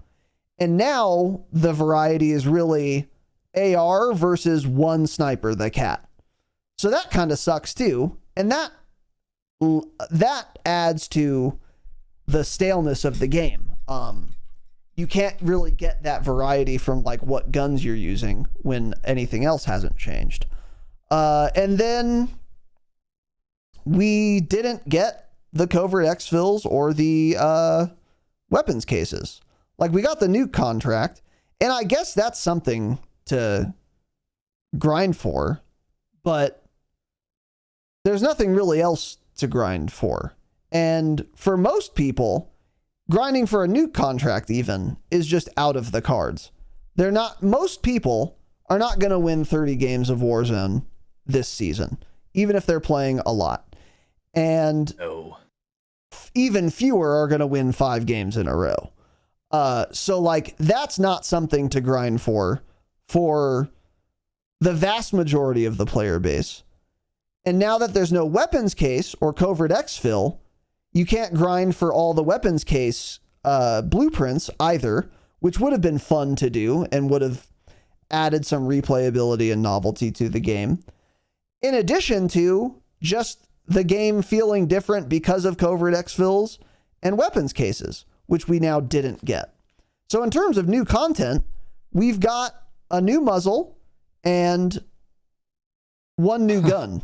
And now the variety is really AR versus one sniper, the cat. So that kind of sucks too. And that adds to the staleness of the game. You can't really get that variety from like what guns you're using when anything else hasn't changed. And then we didn't get the covert exfils or the weapons cases. Like, we got the nuke contract, and I guess that's something to grind for, but there's nothing really else to grind for. And for most people, grinding for a nuke contract even is just out of the cards. Most people are not going to win 30 games of Warzone this season, even if they're playing a lot. And even fewer are going to win 5 games in a row. So like, that's not something to grind for the vast majority of the player base. And now that there's no weapons case or covert exfil, you can't grind for all the weapons case blueprints either, which would have been fun to do and would have added some replayability and novelty to the game. In addition to just the game feeling different because of covert exfils and weapons cases, which we now didn't get. So in terms of new content, we've got a new muzzle and one new gun.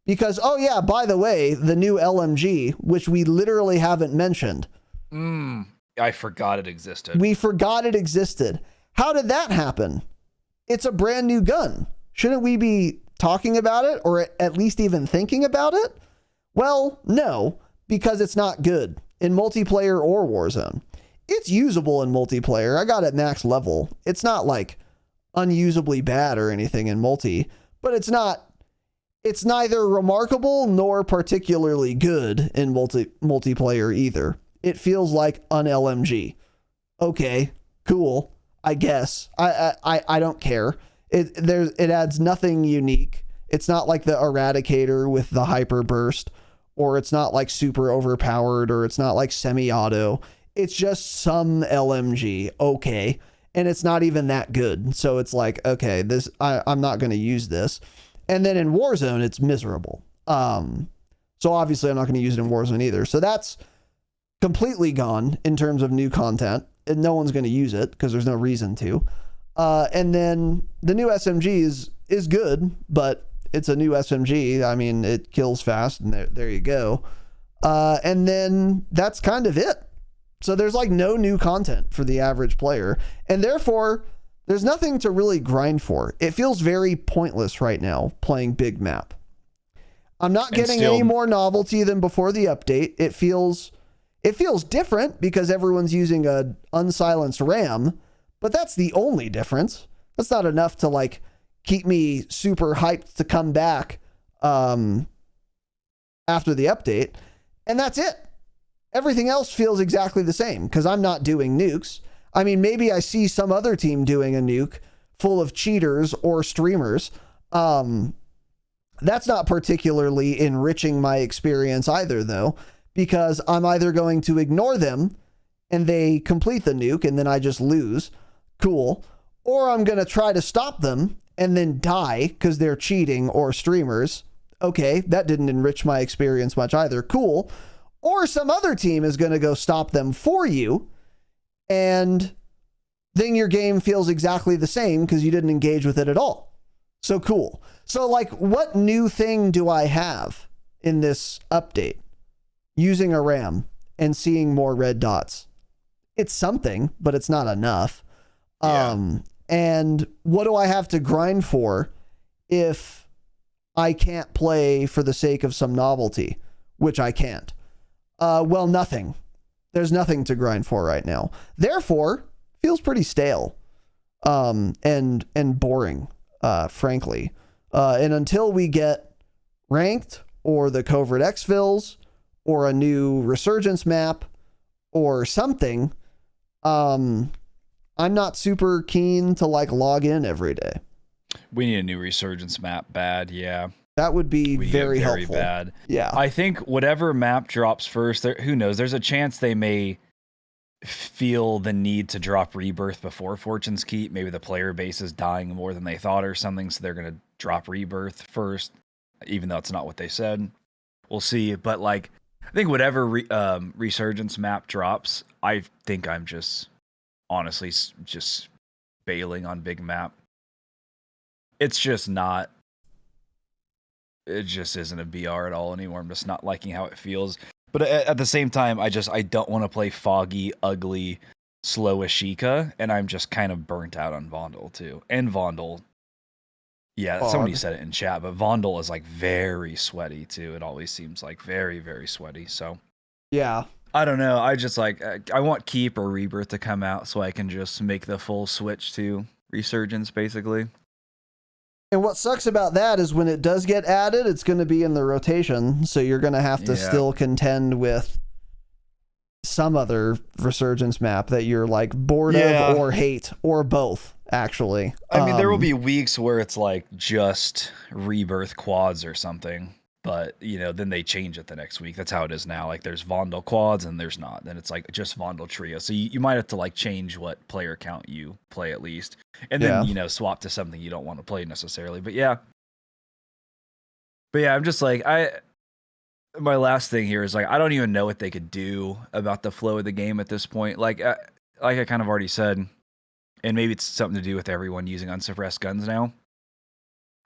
Because, oh yeah, by the way, the new LMG, which we literally haven't mentioned. I forgot it existed. We forgot it existed. How did that happen? It's a brand new gun. Shouldn't we be talking about it or at least even thinking about it? Well, no, because it's not good in multiplayer or Warzone. It's usable in multiplayer. I got it max level. It's not like unusably bad or anything in multi, but it's neither remarkable nor particularly good in multiplayer either. It feels like an LMG. Okay, cool. I guess. I don't care. It adds nothing unique. It's not like the Eradicator with the hyper burst, or it's not like super overpowered, or it's not like semi-auto. It's just some LMG. Okay. And it's not even that good. So it's like, okay, I'm not going to use this. And then in Warzone, it's miserable. So obviously I'm not going to use it in Warzone either. So that's completely gone in terms of new content. And no one's going to use it because there's no reason to. And then the new SMG is good, but it's a new SMG. I mean, it kills fast, and there you go. And then that's kind of it. So there's like no new content for the average player. And therefore, there's nothing to really grind for. It feels very pointless right now playing big map. I'm not getting any more novelty than before the update. It feels different because everyone's using a unsilenced RAM, but that's the only difference. That's not enough to like keep me super hyped to come back after the update. And that's it. Everything else feels exactly the same because I'm not doing nukes. I mean, maybe I see some other team doing a nuke full of cheaters or streamers. That's not particularly enriching my experience either, though, because I'm either going to ignore them and they complete the nuke and then I just lose. Cool. Or I'm going to try to stop them and then die because they're cheating or streamers. Okay, that didn't enrich my experience much either. Cool. Or some other team is going to go stop them for you, and then your game feels exactly the same because you didn't engage with it at all. So cool. So like, what new thing do I have in this update? Using a RAM and seeing more red dots. It's something, but it's not enough. Yeah. And what do I have to grind for if I can't play for the sake of some novelty, which I can't? Well, nothing. There's nothing to grind for right now. Therefore, feels pretty stale, and boring, frankly. And until we get ranked or the covert exfils or a new resurgence map or something, I'm not super keen to like log in every day. We need a new resurgence map bad. Yeah. That would be very helpful. Bad. Yeah. I think whatever map drops first, who knows? There's a chance they may feel the need to drop Rebirth before Fortune's Keep. Maybe the player base is dying more than they thought or something, so they're going to drop Rebirth first, even though it's not what they said. We'll see. But like, I think whatever resurgence map drops, I think I'm just honestly just bailing on big map. It's just not. It just isn't a BR at all anymore. I'm just not liking how it feels. But at the same time, I don't want to play foggy, ugly, slow Ashika, and I'm just kind of burnt out on Vondel too. And Vondel, yeah, somebody said it in chat, but Vondel is like very sweaty too. It always seems like very, very sweaty. So yeah, I don't know. I just like I want Keep or Rebirth to come out so I can just make the full switch to Resurgence, basically. And what sucks about that is when it does get added, it's going to be in the rotation. So you're going to have to still contend with some other resurgence map that you're like bored of or hate or both, actually. I mean, there will be weeks where it's like just Rebirth quads or something. But, you know, then they change it the next week. That's how it is now. Like, there's Vondel quads and there's not. Then it's like just Vondel trio. So you might have to like change what player count you play at least. And then, you know, swap to something you don't want to play necessarily. But yeah, I'm just like, my last thing here is like, I don't even know what they could do about the flow of the game at this point. Like I kind of already said, and maybe it's something to do with everyone using unsuppressed guns now.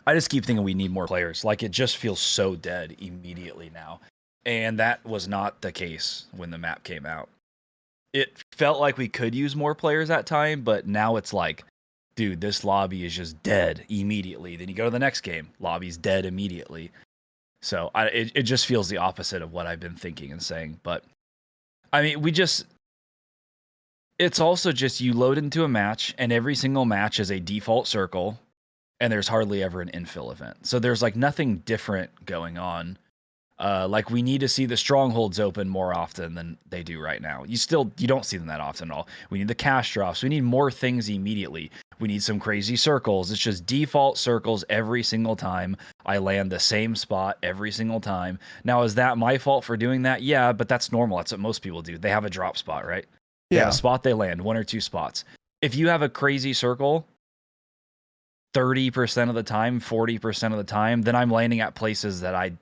I just keep thinking we need more players. Like, it just feels so dead immediately now. And that was not the case when the map came out. It felt like we could use more players that time, but now it's like, dude, this lobby is just dead immediately. Then you go to the next game, lobby's dead immediately. So it just feels the opposite of what I've been thinking and saying. But, I mean, it's also just you load into a match, and every single match is a default circle, and there's hardly ever an infill event. So there's like nothing different going on. Like, we need to see the strongholds open more often than they do right now. You don't see them that often at all. We need the cash drops. We need more things immediately. We need some crazy circles. It's just default circles every single time. I land the same spot every single time. Now, is that my fault for doing that? Yeah, but that's normal. That's what most people do. They have a drop spot, right? They have a spot they land, one or two spots. If you have a crazy circle 30% of the time, 40% of the time, then I'm landing at places that I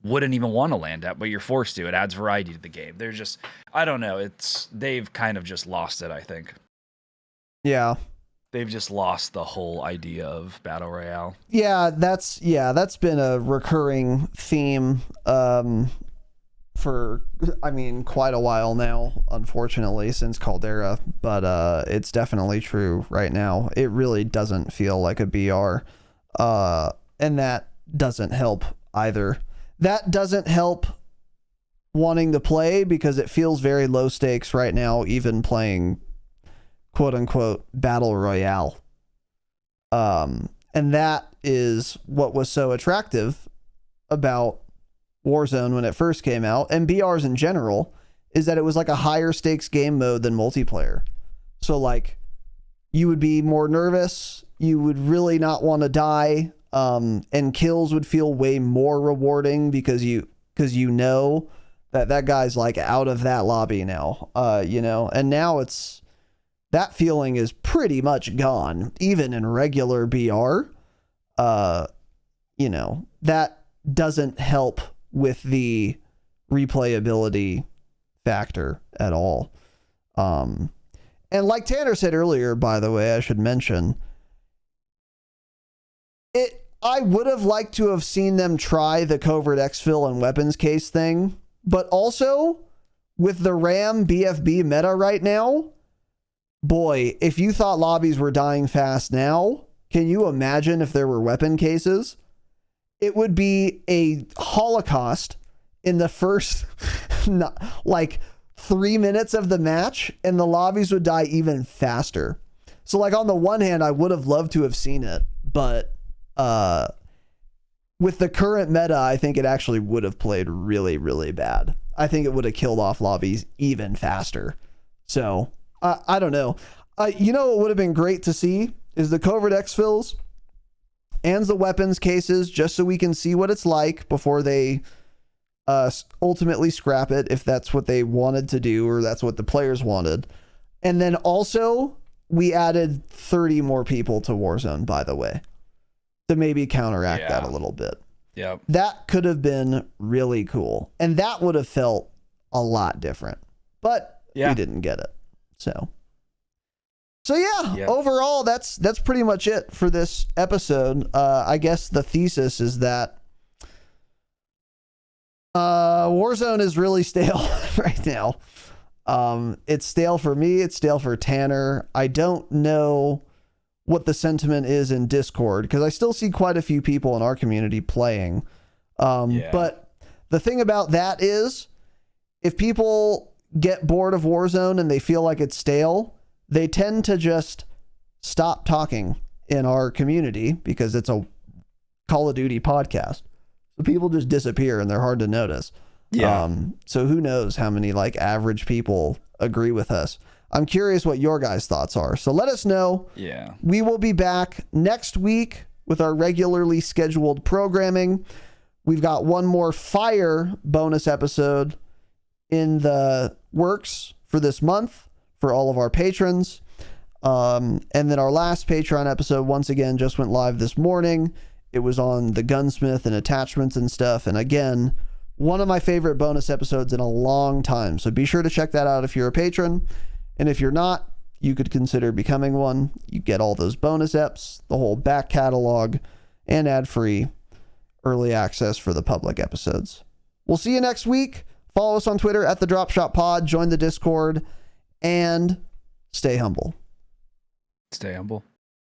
wouldn't even want to land at, but you're forced to. It adds variety to the game. They're just, I don't know. They've kind of just lost it, I think. Yeah. They've just lost the whole idea of Battle Royale. Yeah, that's been a recurring theme for, I mean, quite a while now, unfortunately, since Caldera, but it's definitely true right now. It really doesn't feel like a BR, and that doesn't help either. That doesn't help wanting to play because it feels very low stakes right now, even playing quote unquote Battle Royale. And that is what was so attractive about Warzone when it first came out, and BRs in general, is that it was like a higher stakes game mode than multiplayer. So like, you would be more nervous, you would really not want to die, and kills would feel way more rewarding because you know that guy's like out of that lobby now, you know, and now that feeling is pretty much gone, even in regular BR. you know, that doesn't help with the replayability factor at all. And like Tanner said earlier, by the way, I should mention it. I would have liked to have seen them try the covert exfil and weapons case thing, but also with the RAM BFB meta right now, boy, if you thought lobbies were dying fast now, can you imagine if there were weapon cases? It would be a holocaust in the first like 3 minutes of the match, and the lobbies would die even faster. So like on the one hand, I would have loved to have seen it, but with the current meta, I think it actually would have played really, really bad. I think it would have killed off lobbies even faster. So I don't know. You know what would have been great to see is the covert exfils and the weapons cases, just so we can see what it's like before they ultimately scrap it, if that's what they wanted to do or that's what the players wanted. And then also we added 30 more people to Warzone, by the way, to maybe counteract that a little bit. Yeah. That could have been really cool. And that would have felt a lot different. But we didn't get it. So yeah, overall, that's pretty much it for this episode. I guess the thesis is that Warzone is really stale right now. It's stale for me. It's stale for Tanner. I don't know what the sentiment is in Discord, because I still see quite a few people in our community playing. But the thing about that is, if people get bored of Warzone and they feel like it's stale, they tend to just stop talking in our community because it's a Call of Duty podcast. So people just disappear and they're hard to notice. So who knows how many like average people agree with us. I'm curious what your guys' thoughts are. So let us know. Yeah. We will be back next week with our regularly scheduled programming. We've got one more fire bonus episode in the works for this month for all of our patrons. And then our last Patreon episode, once again, just went live this morning. It was on the gunsmith and attachments and stuff. And again, one of my favorite bonus episodes in a long time. So be sure to check that out if you're a patron. And if you're not, you could consider becoming one. You get all those bonus eps, the whole back catalog, and ad-free early access for the public episodes. We'll see you next week. Follow us on Twitter at the Dropshot Pod. Join the Discord and stay humble. Stay humble.